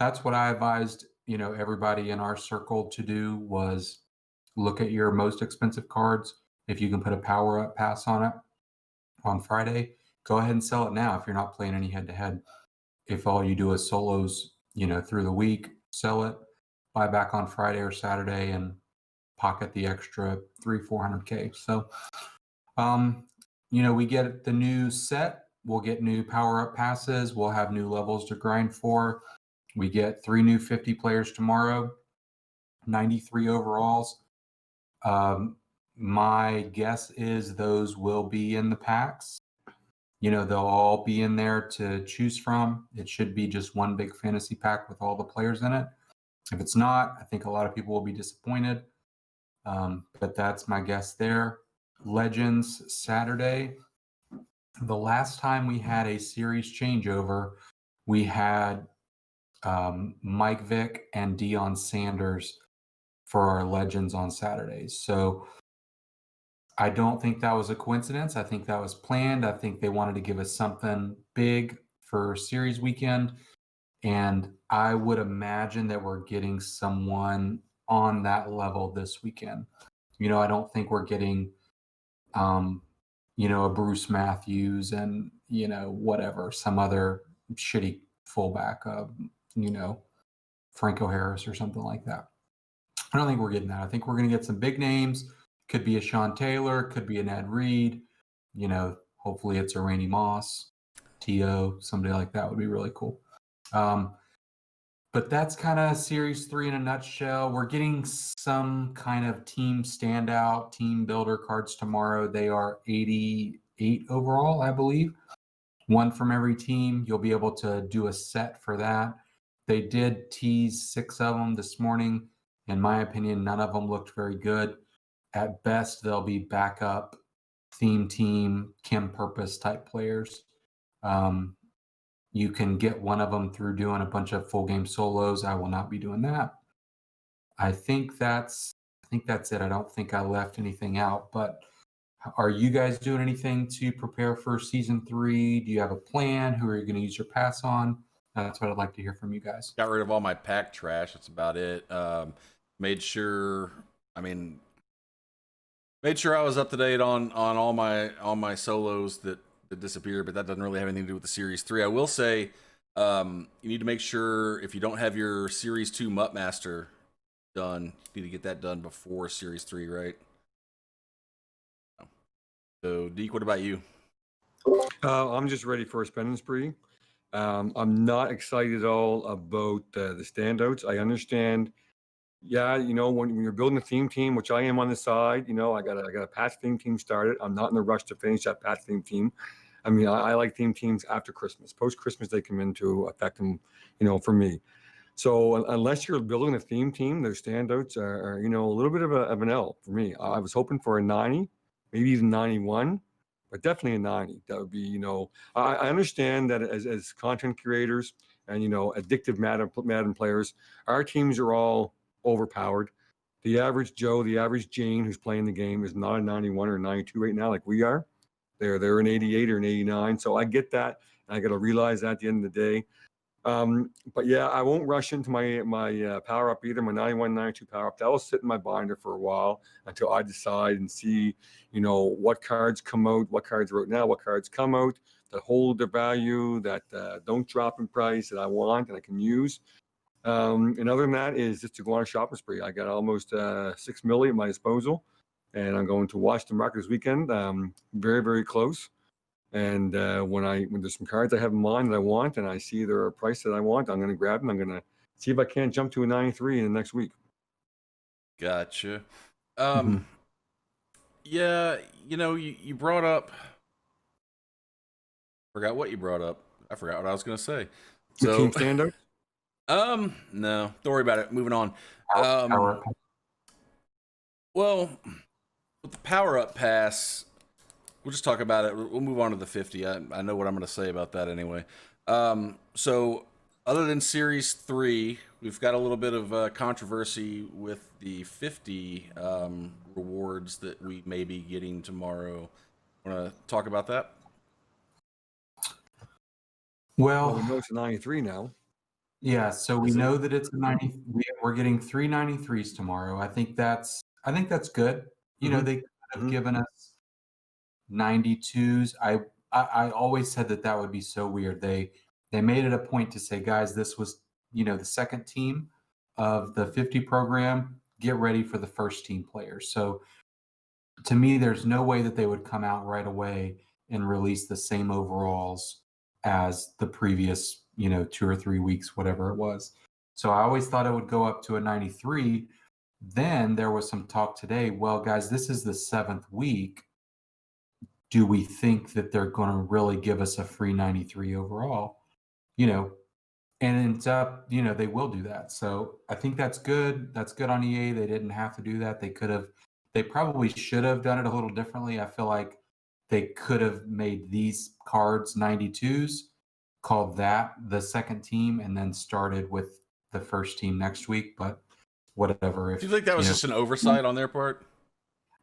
B: that's what I advised, you know, everybody in our circle to do was look at your most expensive cards. If you can put a power up pass on it on Friday, go ahead and sell it now if you're not playing any head to head. If all you do is solos, you know, through the week, sell it, buy back on Friday or Saturday and pocket the extra 300-400K. So, you know, we get the new set, we'll get new power up passes, we'll have new levels to grind for. We get 3 new 50 players tomorrow, 93 overalls. My guess is those will be in the packs. You know, they'll all be in there to choose from. It should be just one big fantasy pack with all the players in it. If it's not, I think a lot of people will be disappointed. But that's my guess there. Legends Saturday. The last time we had a series changeover, we had Mike Vick and Deion Sanders for our Legends on Saturdays. So I don't think that was a coincidence. I think that was planned. I think they wanted to give us something big for series weekend. And I would imagine that we're getting someone on that level this weekend. You know, I don't think we're getting, you know, a Bruce Matthews and, you know, whatever, some other shitty fullback, you know, Franco Harris or something like that. I don't think we're getting that. I think we're going to get some big names. Could be a Sean Taylor, could be an Ed Reed. You know, hopefully it's a Randy Moss, T.O., somebody like that would be really cool. But that's kind of Series 3 in a nutshell. We're getting some kind of team standout, team builder cards tomorrow. They are 88 overall, I believe. One from every team. You'll be able to do a set for that. They did tease 6 of them this morning. In my opinion, none of them looked very good. At best, they'll be backup, theme team, Kim Purpose type players. You can get one of them through doing a bunch of full game solos. I will not be doing that. I think that's it. I don't think I left anything out. But are you guys doing anything to prepare for season 3? Do you have a plan? Who are you going to use your pass on? That's what I'd like to hear from you guys.
A: Got rid of all my pack trash. That's about it. Made sure, I mean, Made sure I was up to date on all my solos that disappeared, but that doesn't really have anything to do with the Series 3. I will say, you need to make sure if you don't have your Series 2 Mutt Master done, you need to get that done before Series 3, right? So, Deke, what about you?
C: I'm just ready for a spending spree. I'm not excited at all about the standouts. I understand. Yeah, when you're building a theme team, which I am on the side, I got a patch theme team started. I'm not in a rush to finish that patch theme team. I mean, I like theme teams after Christmas. Post Christmas, they come into effect, them, for me. So unless you're building a theme team, those standouts are a little bit of an L for me. I was hoping for a 90, maybe even 91, but definitely a 90. That would be, I understand that as content creators and addictive Madden players, our teams are all overpowered. The average Joe, the average Jane who's playing the game is not a 91 or a 92 right now like we are. They're an 88 or an 89. So I get that. And I got to realize that at the end of the day. But yeah, I won't rush into my power up either. My 91, 92 power up, that will sit in my binder for a while until I decide and see, what cards come out, what cards are out now, what cards come out that hold their value, that don't drop in price, that I want and I can use. And other than that is just to go on a shopping spree. I got almost $6 million at my disposal, and I'm going to watch the market this weekend. Very, very close. And when there's some cards I have in mind that I want, and I see they're a price that I want, I'm going to grab them. I'm going to see if I can't jump to a 93 in the next week.
A: Gotcha.
C: Mhm.
A: Yeah, you brought up. Forgot what you brought up. I forgot what I was going to say.
C: The
A: So,
C: team standout?
A: no, don't worry about it. Moving on.
B: Power up.
A: Well, with the power up pass, we'll just talk about it. We'll move on to the 50. I know what I'm going to say about that anyway. So other than Series 3, we've got a little bit of controversy with the 50 rewards that we may be getting tomorrow. Want to talk about that?
C: Well,
B: Well,
C: we know it's a 93 now.
B: yeah, so we
A: Is it?
B: know that it's a 90. We're getting 3 93s tomorrow. I think that's good.
C: Mhm.
B: They could have
C: Mhm.
B: given us 92s. I always said that would be so weird. They made it a point to say, guys, this was, the second team of the 50 program. Get ready for the first team players. So to me, there's no way that they would come out right away and release the same overalls as the previous, 2 or 3 weeks, whatever it was. So I always thought it would go up to a 93. Then there was some talk today. Well, guys, this is the 7th week. Do we think that they're going to really give us a free 93 overall? And it's up, they will do that. So I think that's good. That's good on EA. They didn't have to do that. They probably should have done it a little differently. I feel like they could have made these cards 92s, called that the second team, and then started with the first team next week. But whatever.
A: Do you
B: If
A: think that was just an oversight on their part?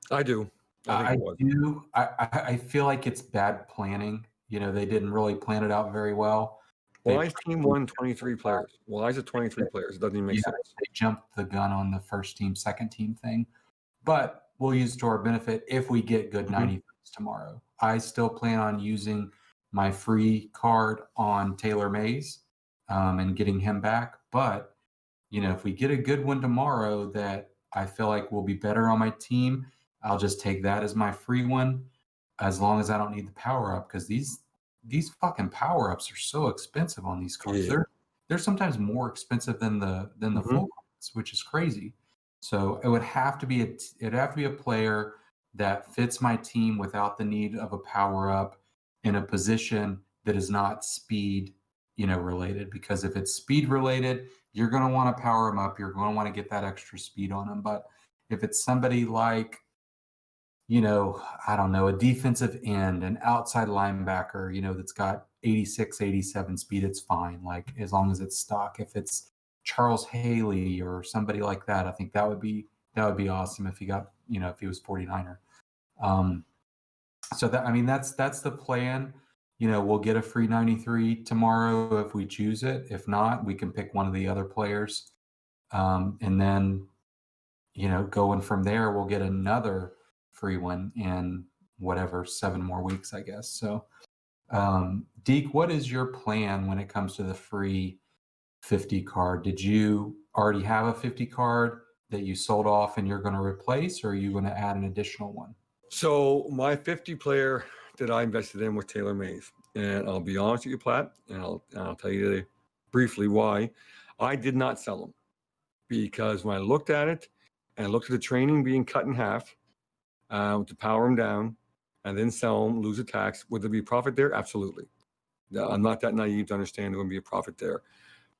C: I do. I think
B: I
C: it was.
B: do. I feel like it's bad planning. They didn't really plan it out very well.
C: Why
B: They
C: is team one 23 players? Why is it 23 players? It doesn't even make
B: yeah,
C: sense.
B: they jumped the gun on the first team, second team thing. But we'll use it to our benefit if we get good 90s tomorrow. I still plan on using my free card on Taylor Mays and getting him back. But, if we get a good one tomorrow that I feel like will be better on my team, I'll just take that as my free one as long as I don't need the power up, because these fucking power ups are so expensive on these cards.
C: Yeah.
B: They're sometimes more expensive than the full cards, which is crazy. So it would have to be a player that fits my team without the need of a power up in a position that is not speed, related. Because if it's speed related, you're going to want to power them up. You're going to want to get that extra speed on them. But if it's somebody like, I don't know, a defensive end, an outside linebacker, that's got 86, 87 speed, it's fine. Like, as long as it's stock. If it's Charles Haley or somebody like that, I think that would be awesome if he got, if he was 49er. So that's the plan. We'll get a free 93 tomorrow if we choose it. If not, we can pick one of the other players. And then, going from there, we'll get another free one in whatever 7 more weeks, I guess. So, Deke, what is your plan when it comes to the free 50 card? Did you already have a 50 card that you sold off and you're going to replace, or are you going to add an additional one?
C: So my 50 player that I invested in was Taylor Mays. And I'll be honest with you, Platt, and I'll tell you briefly why. I did not sell him because when I looked at it and I looked at the training being cut in half to power him down and then sell him, lose a tax, would there be a profit there? Absolutely. I'm not that naive to understand there would be a profit there.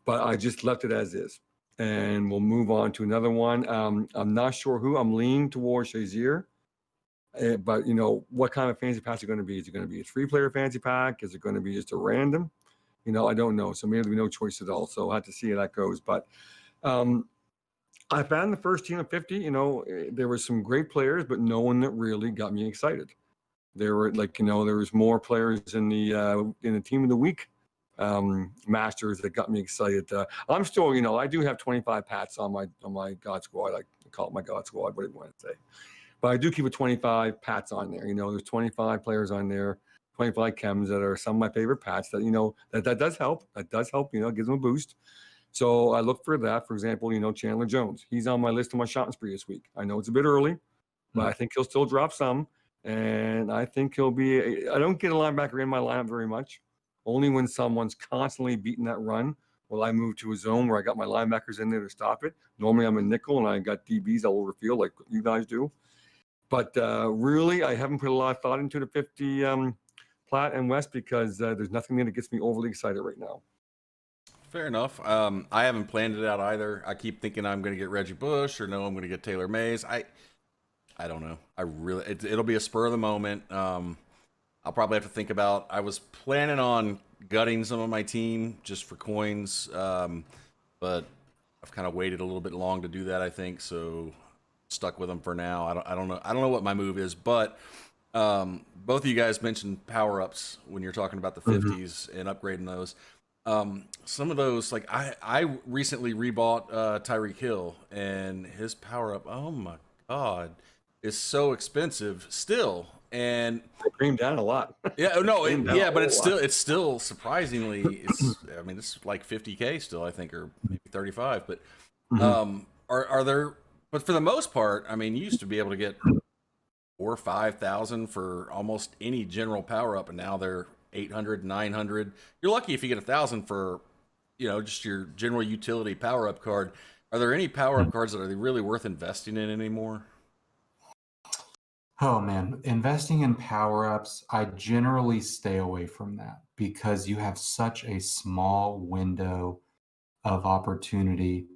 C: But I just left it as is. And we'll move on to another one. I'm not sure who. I'm leaning towards Shazier. But, you know, what kind of fantasy pack is it going to be? Is it going to be a 3-player fantasy pack? Is it going to be just a random? You know, I don't know. So maybe there'll be no choice at all. So I'll have to see how that goes. But I found the first team of 50, you know, there were some great players, but no one that really got me excited. There were like, you know, there was more players in the team of the week masters that got me excited. I'm still, you know, I do have 25 Pats on my God squad. I call it my God squad, whatever you want to say. But I do keep a 25 Pats on there. You know, there's 25 players on there, 25 chems that are some of my favorite Pats that, you know, that does help. That does help, you know, it gives them a boost. So I look for that. For example, you know, Chandler Jones. He's on my list of my shopping spree this week. I know it's a bit early, but I think he'll still drop some. And I think he'll be, I don't get a linebacker in my lineup very much. Only when someone's constantly beating that run will I move to a zone where I got my linebackers in there to stop it. Normally I'm a nickel and I got DBs all over the field like you guys do. But really, I haven't put a lot of thought into the 50 Platt and West because there's nothing that gets me overly excited right now.
A: Fair enough. I haven't planned it out either. I keep thinking I'm going to get Reggie Bush or no, I'm going to get Taylor Mays. I don't know. It'll be a spur of the moment. I'll probably have to think about. I was planning on gutting some of my team just for coins, but I've kind of waited a little bit long to do that. I think so. Stuck with them for now. I don't know. I don't know what my move is, but both of you guys mentioned power ups when you're talking about the 50s and upgrading those. Some of those, like I recently rebought Tyreek Hill, and his power up, oh my god, is so expensive still. And
C: It came down a lot.
A: yeah, no, but it's still surprisingly, I mean, it's like 50K still, I think, or maybe 35. But are there? But for the most part, I mean, you used to be able to get 4,000 or 5,000 for almost any general power up, and now they're 800, 900. You're lucky if you get 1,000 for, you know, just your general utility power up card. Are there any power up cards that are really worth investing in anymore?
B: Oh man, investing in power ups, I generally stay away from that because you have such a small window of opportunity.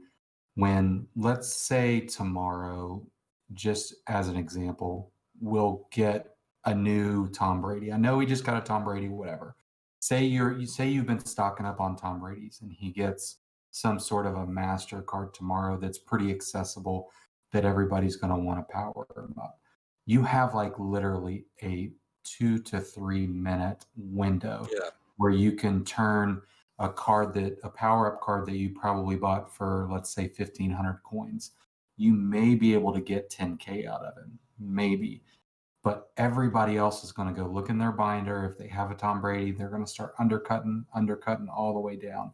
B: When, let's say tomorrow, just as an example, we'll get a new Tom Brady. I know we just got a Tom Brady, whatever. Say you've been stocking up on Tom Brady's and he gets some sort of a master card tomorrow that's pretty accessible that everybody's going to want to power him up. You have like literally a 2 to 3 minute window where you can turn a power up card that you probably bought for, let's say, 1,500 coins. You may be able to get 10K out of it, maybe. But everybody else is going to go look in their binder. If they have a Tom Brady, they're going to start undercutting all the way down.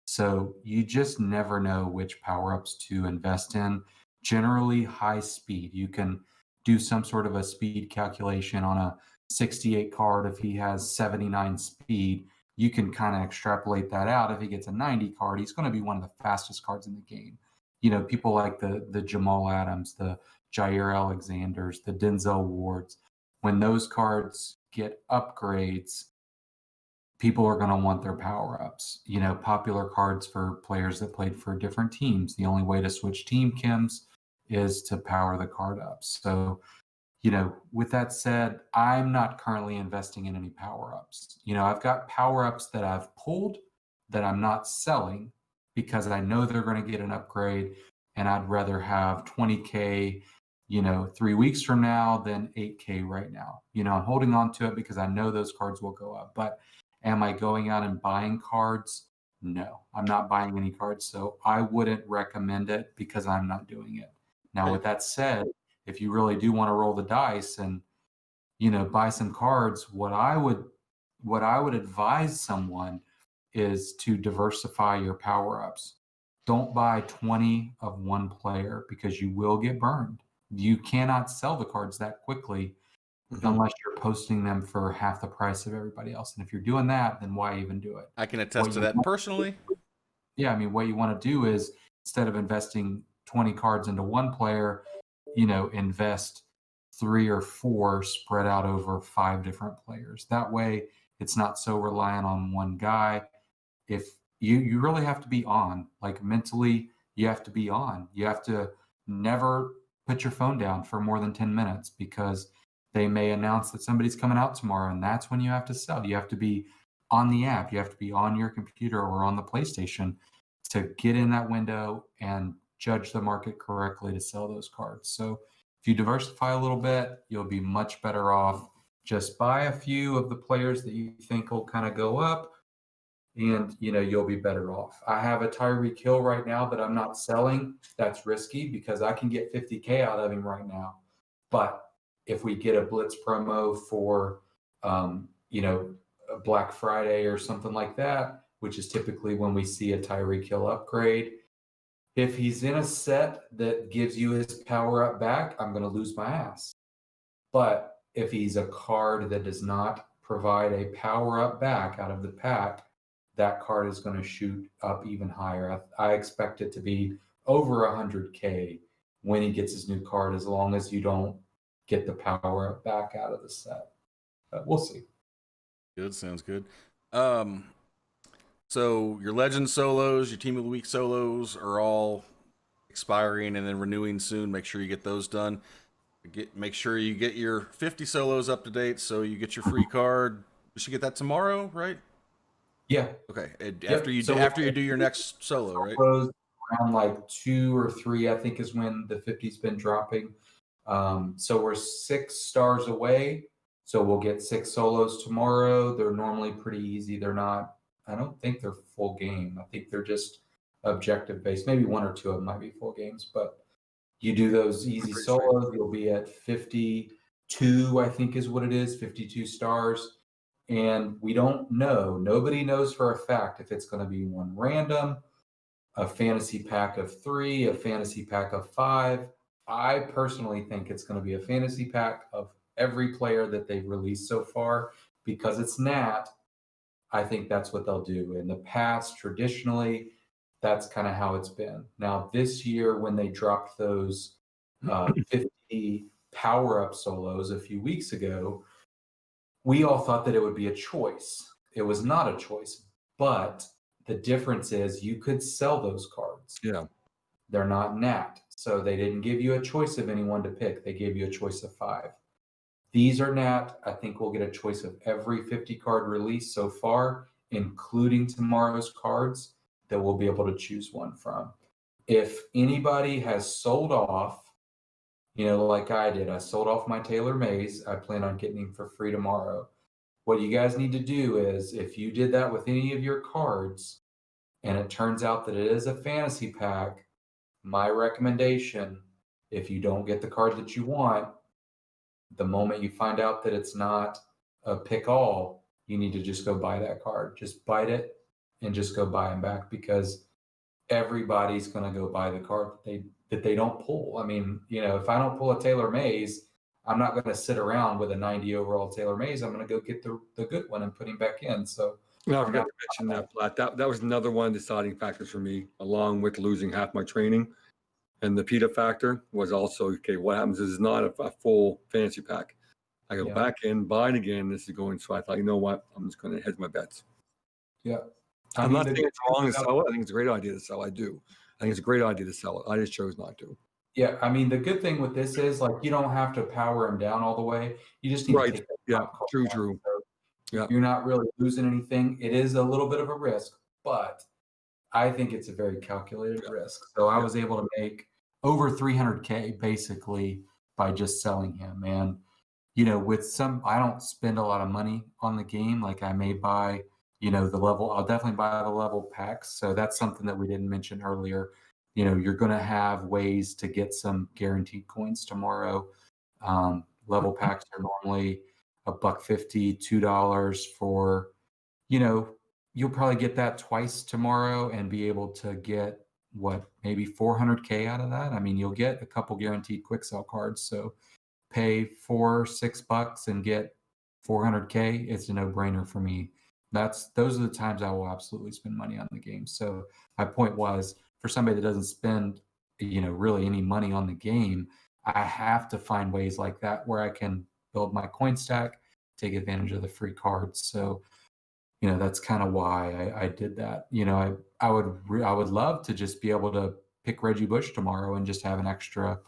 B: So you just never know which power ups to invest in. Generally, high speed. You can do some sort of a speed calculation on a 68 card. If he has 79 speed, you can kind of extrapolate that out. If he gets a 90 card, he's going to be one of the fastest cards in the game. You know, people like the Jamal Adams, the Jair Alexanders, the Denzel Wards, when those cards get upgrades, people are going to want their power-ups. You know, popular cards for players that played for different teams. The only way to switch team chems is to power the card up. So, you know, with that said, I'm not currently investing in any power-ups. You know, I've got power-ups that I've pulled that I'm not selling because I know they're going to get an upgrade, and I'd rather have 20K, you know, 3 weeks from now than 8K right now. You know, I'm holding on to it because I know those cards will go up. But am I going out and buying cards? No, I'm not buying any cards. So I wouldn't recommend it because I'm not doing it. Now, with that said, if you really do want to roll the dice and, buy some cards, what I would advise someone is to diversify your power-ups. Don't buy 20 of one player because you will get burned. You cannot sell the cards that quickly unless you're posting them for half the price of everybody else. And if you're doing that, then why even do it?
A: I can attest to that personally.
B: Yeah, I mean, what you want to do is, instead of investing 20 cards into one player, invest 3 or 4 spread out over 5 different players. That way, it's not so reliant on one guy. If you really have to be on, like mentally, you have to be on. You have to never put your phone down for more than 10 minutes because they may announce that somebody's coming out tomorrow, and that's when you have to sell. You have to be on the app. You have to be on your computer or on the PlayStation to get in that window and judge the market correctly to sell those cards. So if you diversify a little bit, you'll be much better off. Just buy a few of the players that you think will kind of go up, and you'll be better off. I have a Tyreek Hill right now that I'm not selling. That's risky because I can get 50K out of him right now. But if we get a blitz promo for a Black Friday or something like that, which is typically when we see a Tyreek Hill upgrade, if he's in a set that gives you his power up back, I'm going to lose my ass. But if he's a card that does not provide a power up back out of the pack, that card is going to shoot up even higher. I expect it to be over 100K when he gets his new card, as long as you don't get the power up back out of the set. But we'll see.
A: Good, sounds good. So your Legend solos, your Team of the Week solos are all expiring and then renewing soon. Make sure you get those done. Make sure you get your 50 solos up to date so you get your free card. We should get that tomorrow, right?
B: Yeah.
A: Okay.
B: Yep.
A: After you do your next solo, right?
B: Around like 2 or 3, I think, is when the 50's been dropping. So we're 6 stars away. So we'll get 6 solos tomorrow. They're normally pretty easy. I don't think they're full game. I think they're just objective based. Maybe 1 or 2 of them might be full games, but you do those easy solos, you'll be at 52, I think is what it is, 52 stars. And we don't know. Nobody knows for a fact if it's going to be one random, a fantasy pack of 3, a fantasy pack of 5. I personally think it's going to be a fantasy pack of every player that they've released so far, because it's Nat. I think that's what they'll do. In the past, traditionally, that's kind of how it's been. Now, this year, when they dropped those 50 power-up solos a few weeks ago, we all thought that it would be a choice. It was not a choice, but the difference is you could sell those cards.
C: Yeah.
B: They're not Nat, so they didn't give you a choice of anyone to pick. They gave you a choice of 5. These are Nat. I think we'll get a choice of every 50 card release so far, including tomorrow's cards, that we'll be able to choose one from. If anybody has sold off, like I did, I sold off my Taylor Mays. I plan on getting him for free tomorrow. What you guys need to do is, if you did that with any of your cards and it turns out that it is a fantasy pack, my recommendation, if you don't get the card that you want, the moment you find out that it's not a pick all, you need to just go buy that card. Just bite it and just go buy them back, because everybody's going to go buy the card that they don't pull. I mean, if I don't pull a Taylor Mays, I'm not going to sit around with a 90 overall Taylor Mays. I'm going to go get the good one and put him back in. So
C: no, I forgot to mention that, Platt. That was another one of the deciding factors for me, along with losing half my training. And the PETA factor was also, okay, what happens is it's not a full fantasy pack. I go back in, buy it again. This is going. So I thought, you know what? I'm just going to hedge my bets.
B: Yeah.
C: I'm not saying it's wrong to sell it. I think it's a great idea to sell. I do. I think it's a great idea to sell it. I just chose not to.
B: Yeah. I mean, the good thing with this is, you don't have to power him down all the way. You just need to take
C: True.
B: So you're not really losing anything. It is a little bit of a risk, but I think it's a very calculated risk. So I was able to make over 300K basically by just selling him. And, with I don't spend a lot of money on the game. Like, I may buy, I'll definitely buy the level packs. So that's something that we didn't mention earlier. you're going to have ways to get some guaranteed coins tomorrow. Level packs are normally $1.50, $2 for, you'll probably get that twice tomorrow and be able to get maybe 400K out of that. I mean, you'll get a couple guaranteed quick sell cards. So pay $4-6 and get 400K. It's a no-brainer for me. Those are the times I will absolutely spend money on the game. So my point was, for somebody that doesn't spend, really any money on the game, I have to find ways like that where I can build my coin stack, take advantage of the free cards. So, that's kind of why I did that. I would love to just be able to pick Reggie Bush tomorrow and just have an extra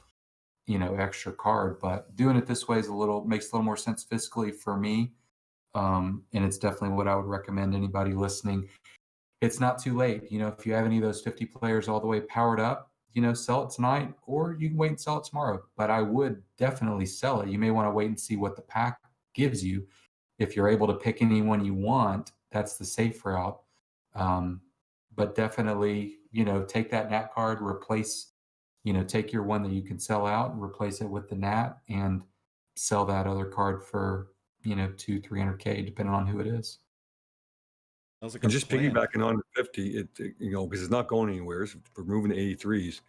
B: card, but doing it this way makes a little more sense fiscally for me. And it's definitely what I would recommend anybody listening. It's not too late. If you have any of those 50 players all the way powered up, sell it tonight, or you can wait and sell it tomorrow. But I would definitely sell it. You may want to wait and see what the pack gives you. If you're able to pick anyone you want, that's the safe route. But definitely, take that NAT card, replace, take your one that you can sell out and replace it with the NAT and sell that other card for, 200-300K, depending on who it is.
A: Sounds like
C: And
A: a
C: just
A: plan.
C: piggybacking on the 50, because it's not going anywhere. So we're moving to 83s.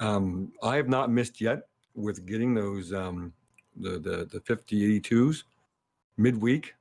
C: I have not missed yet with getting those the 50 82s midweek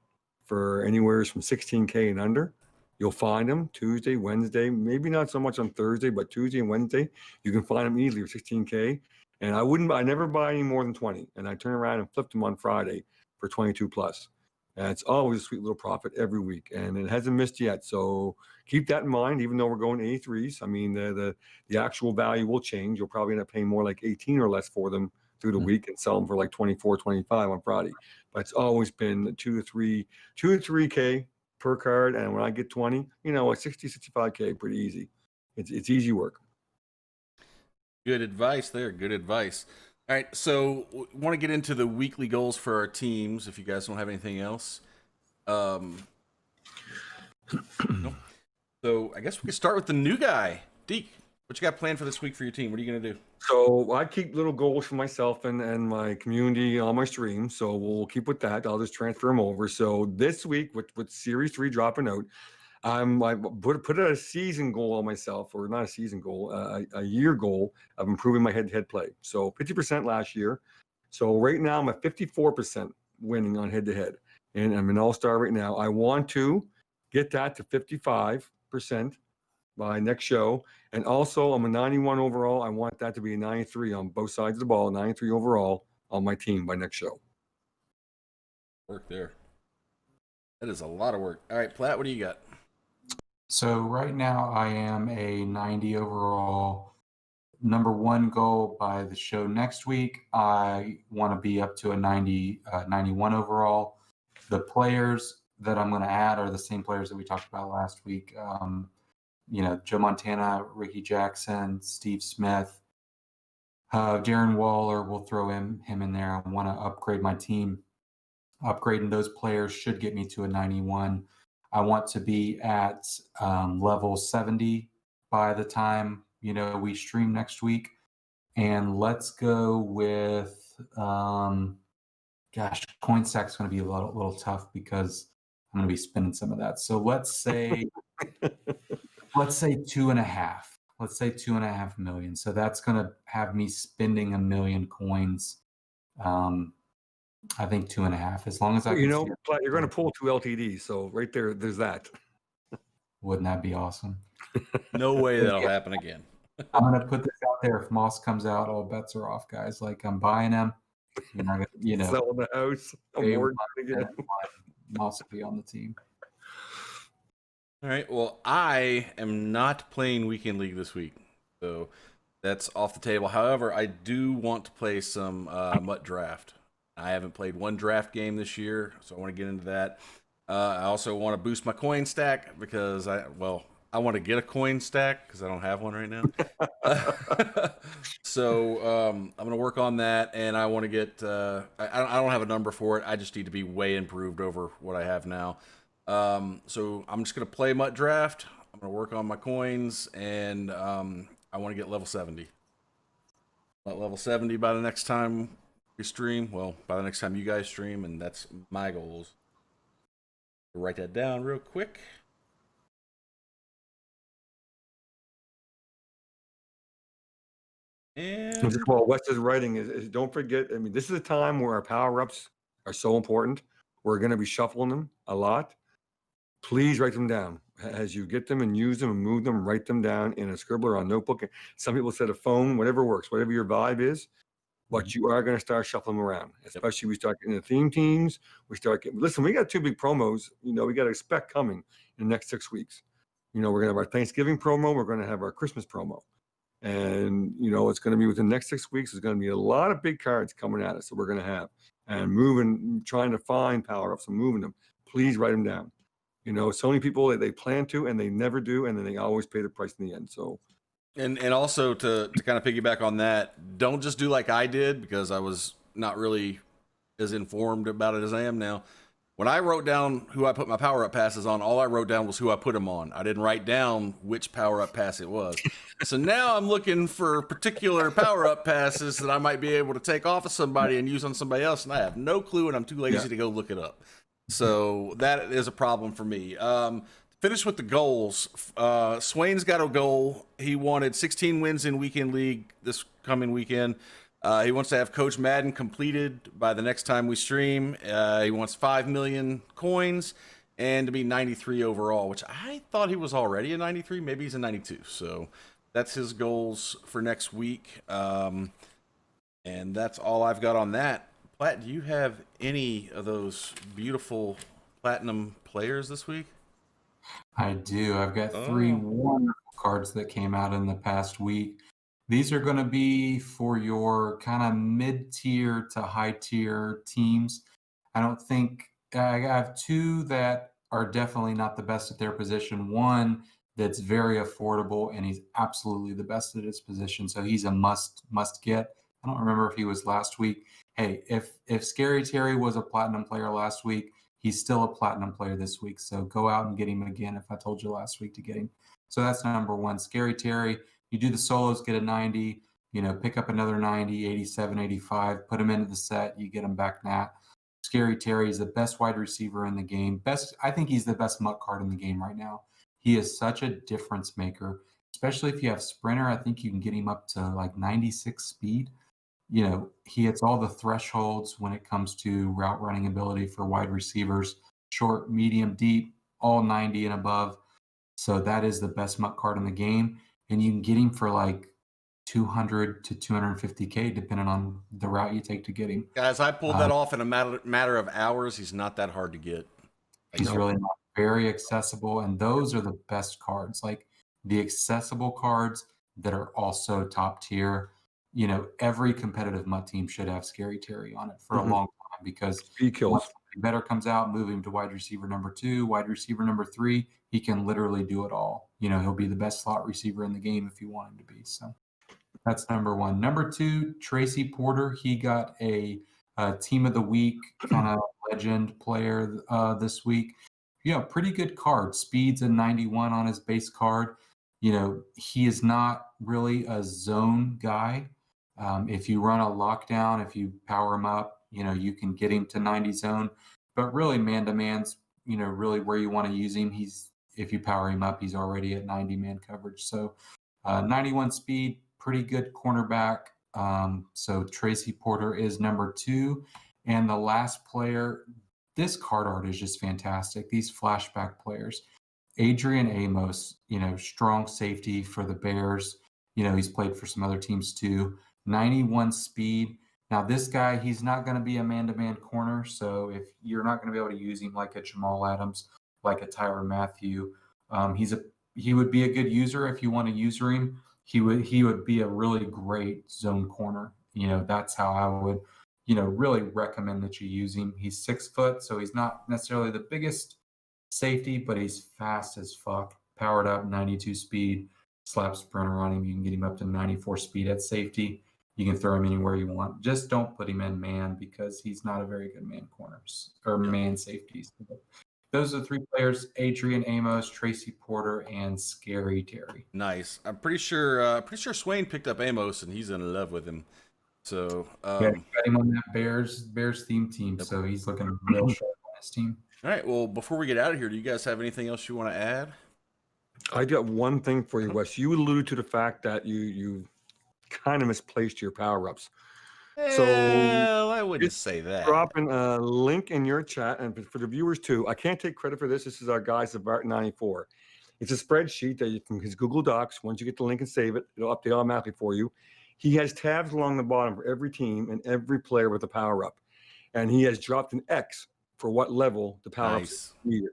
C: for anywhere from 16K and under. You'll find them Tuesday, Wednesday, maybe not so much on Thursday, but Tuesday and Wednesday, you can find them easily for 16K. And I never buy any more than 20. And I turn around and flip them on Friday for 22 plus. And it's always a sweet little profit every week. And it hasn't missed yet. So keep that in mind, even though we're going to 83s. I mean, the actual value will change. You'll probably end up paying more like 18 or less for them through the week and sell them for like 24, 25 on Friday. But it's always been 2 to 3K per card. And when I get 20, like 60, 65K, pretty easy. It's easy work.
A: Good advice there. Good advice. All right, so want to get into the weekly goals for our teams. If you guys don't have anything else, no. So I guess we could start with the new guy, Deke. What you got planned for this week for your team? What are you gonna do?
C: So I keep little goals for myself and my community on my stream. So we'll keep with that. I'll just transfer them over. So this week with Series 3 dropping out, I put a season goal on myself, or not a season goal, a year goal of improving my head-to-head play. So 50% last year. So right now I'm at 54% winning on head-to-head, and I'm an all-star right now. I want to get that to 55% by next show, and also I'm a 91 overall. I want that to be a 93 on both sides of the ball, 93 overall on my team by next show.
A: Work there. That is a lot of work. All right, Platt, what do you got?
B: So right now I am a 90 overall. Number one goal by the show next week, I want to be up to a 91 overall. The players that I'm going to add are the same players that we talked about last week. Joe Montana, Ricky Jackson, Steve Smith, Darren Waller. We'll throw him in there. I want to upgrade my team. Upgrading those players should get me to a 91. I want to be at level 70 by the time we stream next week. And let's go with coin stack's going to be a little tough because I'm going to be spending some of that. So let's say 2.5. Let's say 2.5 million. So that's going to have me spending 1 million coins. I think 2.5. As long as I can.
C: You're going to pull 2 LTDs. So right there's that.
B: Wouldn't that be awesome?
A: No way that'll happen again.
B: I'm going to put this out there. If Moss comes out, all bets are off, guys. Like, I'm buying him. You're not gonna,
C: selling the house.
B: Moss will be on the team.
A: All right. Well, I am not playing Weekend League this week, so that's off the table. However, I do want to play some MUT Draft. I haven't played one draft game this year, so I want to get into that. I also want to boost my coin stack because I want to get a coin stack because I don't have one right now. So I'm going to work on that, and I want to get I don't have a number for it. I just need to be way improved over what I have now. So I'm just going to play MUT Draft. I'm going to work on my coins, and I want to get level 70. Not level 70 by the next time we stream. Well, by the next time you guys stream, and that's my goals. Write that down real quick. And
C: Well, Wes is writing is don't forget. I mean, this is a time where our power ups are so important. We're going to be shuffling them a lot. Please write them down as you get them and use them and move them. Write them down in a scribbler or a notebook. Some people said a phone, whatever works, whatever your vibe is. But you are going to start shuffling them around, especially we start getting the theme teams. We start getting, listen, we got 2 big promos, we got to expect coming in the next 6 weeks. We're going to have our Thanksgiving promo. We're going to have our Christmas promo. And, it's going to be within the next 6 weeks. There's going to be a lot of big cards coming at us that we're going to have and trying to find power-ups and moving them. Please write them down. So many people, they plan to and they never do. And then they always pay the price in the end. So.
A: And also to kind of piggyback on that, don't just do like I did, because I was not really as informed about it as I am now. When I wrote down who I put my power-up passes on, all I wrote down was who I put them on. I didn't write down which power-up pass it was. So now I'm looking for particular power-up passes that I might be able to take off of somebody and use on somebody else, and I have no clue, and I'm too lazy to go look it up. So that is a problem for me. Finish with the goals. Swain's got a goal. He wanted 16 wins in Weekend League this coming weekend. He wants to have Coach Madden completed by the next time we stream. He wants 5 million coins and to be 93 overall, which I thought he was already a 93. Maybe he's a 92. So that's his goals for next week. And that's all I've got on that. Platt, do you have any of those beautiful platinum players this week?
B: I do. I've got 3 wonderful cards that came out in the past week. These are going to be for your kind of mid-tier to high-tier teams. I have 2 that are definitely not the best at their position. One that's very affordable, and he's absolutely the best at his position, so he's a must get. I don't remember if he was last week. Hey, if Scary Terry was a platinum player last week, he's still a platinum player this week. So go out and get him again if I told you last week to get him. So that's number 1. Scary Terry. You do the solos, get a 90, pick up another 90, 87, 85, put him into the set, you get him back nat. Scary Terry is the best wide receiver in the game. I think he's the best MUT card in the game right now. He is such a difference maker, especially if you have Sprinter. I think you can get him up to like 96 speed. He hits all the thresholds when it comes to route running ability for wide receivers, short, medium, deep, all 90 and above. So that is the best MUT card in the game. And you can get him for like 200 to 250K, depending on the route you take to get him.
A: Guys, I pulled that off in a matter of hours. He's not that hard to get.
B: He's really not, very accessible. And those are the best cards, like the accessible cards that are also top tier. Every competitive MUT team should have Scary Terry on it for a long time, because
C: he kills.
B: Once better comes out, move him to wide receiver number 2, wide receiver number 3. He can literally do it all. He'll be the best slot receiver in the game if you want him to be. So that's number 1. Number 2, Tracy Porter. He got a team of the week kind of legend player this week. Pretty good card. Speed's a 91 on his base card. He is not really a zone guy. If you run a lockdown, if you power him up, you can get him to 90 zone. But really, man-to-man's, really where you want to use him. If you power him up, he's already at 90 man coverage. So 91 speed, pretty good cornerback. So Tracy Porter is number 2. And the last player, this card art is just fantastic. These flashback players. Adrian Amos, strong safety for the Bears. He's played for some other teams too. 91 speed. Now this guy, he's not going to be a man-to-man corner. So if you're not going to be able to use him like a Jamal Adams, like a Tyrann Mathieu, he would be a good user if you want to user him. He would be a really great zone corner. That's how I would, really recommend that you use him. He's 6 foot, so he's not necessarily the biggest safety, but he's fast as fuck. Powered up, 92 speed. Slap Sprinter on him. You can get him up to 94 speed at safety. You can throw him anywhere you want. Just don't put him in man, because he's not a very good man corners or man safeties. Those are the 3 players: Adrian Amos, Tracy Porter, and Scary Terry.
A: Nice. I'm pretty sure Swain picked up Amos and he's in love with him. So
B: Yeah, got him on that Bears theme team,
A: Yep.
B: so he's looking real sharp on his team.
A: All right. Well, before we get out of here, do you guys have anything else you want to add?
C: I got one thing for you, Wes. You alluded to the fact that you kind of misplaced your power-ups. So
A: Well, I wouldn't
C: just
A: say that.
C: dropping a link in your chat, and for the viewers too. I can't take credit for this. This is our guy's about 94. It's a spreadsheet that you can his Google Docs. Once you get the link and save it, it'll update automatically for you. He has tabs along the bottom for every team and every player with a power-up, and he has dropped an X for what level the power-ups needed.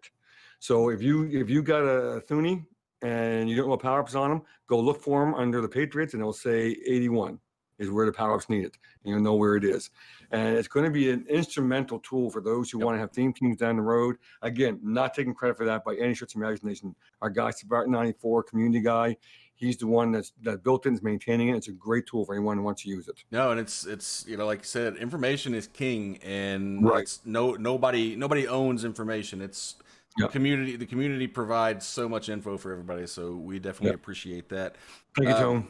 C: So if you got a Thuney and you don't know what power-ups on them, go look for them under the Patriots, and it'll say 81 is where the power-ups need it. And you'll know where it is. And it's going to be an instrumental tool for those who want to have theme teams down the road. Again, not taking credit for that by any stretch of imagination. Our guy, Spartan 94, community guy, he's the one that built it and is maintaining it. It's a great tool for anyone who wants to use it.
A: No, and it's like you said, information is king, and
C: Right.
A: it's nobody owns information. It's
C: Yep.
A: the community provides so much info for everybody, so we definitely appreciate that.
C: Thank you, Tone.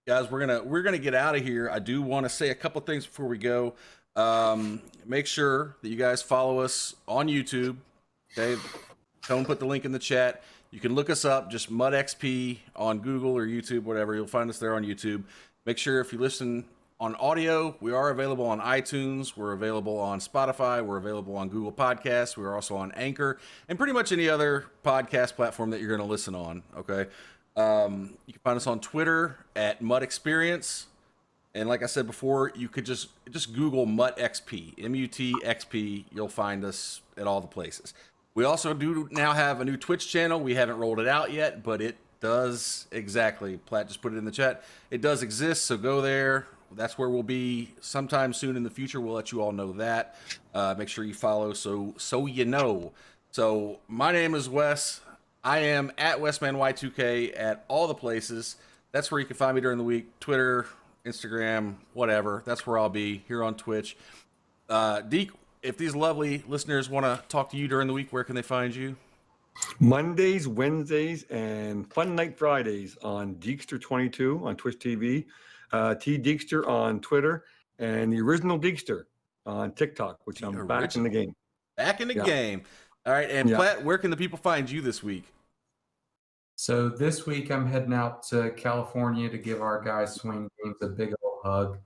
A: Guys, we're gonna get out of here. I do want to say a couple things before we go. Make sure that you guys follow us on YouTube. Okay, Tone put the link in the chat. You can look us up, just MUTXP on Google or YouTube, whatever. You'll find us there on YouTube. Make sure if you listen on audio, we are available on iTunes. We're available on Spotify. We're available on Google Podcasts. We're also on Anchor and pretty much any other podcast platform that you're going to listen on. Okay. You can find us on Twitter at MUTXperience. And like I said before, you could just Google MUTXP, MUTXP. You'll find us at all the places. We also do now have a new Twitch channel. We haven't rolled it out yet, but it does exactly. Platt just put it in the chat. It does exist, so go there. That's where we'll be sometime soon in the future. We'll let you all know that. Make sure you follow so you know. So my name is Wes. I am at WestmanY2K at all the places. That's where you can find me during the week. Twitter, Instagram, whatever. That's where I'll be, here on Twitch. Deke, if these lovely listeners want to talk to you during the week, where can they find you?
C: Mondays, Wednesdays, and Fun Night Fridays on Deekster22 on Twitch TV, T Deekster on Twitter, and the original Deekster on TikTok, which I'm back in the game.
A: Back in the game. All right, and Platt, where can the people find you this week?
B: So this week I'm heading out to California to give our guy Swing Games a big old hug.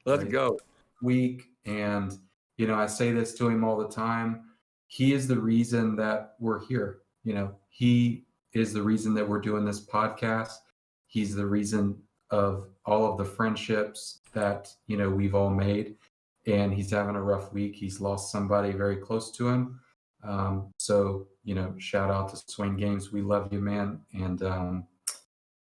C: Let's go.
B: Week, and I say this to him all the time. He is the reason that we're here. He is the reason that we're doing this podcast. He's the reason of all of the friendships that we've all made. And he's having a rough week. He's lost somebody very close to him. So shout out to Swing Games. We love you, man, and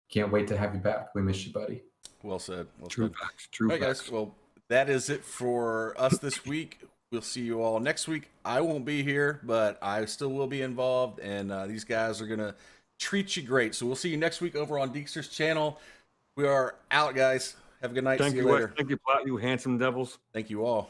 B: can't wait to have you back. We miss you, buddy.
A: Well said.
C: True facts. True facts.
A: Guys. Well, that is it for us this week. We'll see you all next week. I won't be here, but I still will be involved, and these guys are gonna treat you great. So we'll see you next week over on Deekster's channel. We are out, guys. Have a good night.
C: Thank
A: See
C: you
A: later.
C: Thank you, Platt. You handsome devils.
A: Thank you all.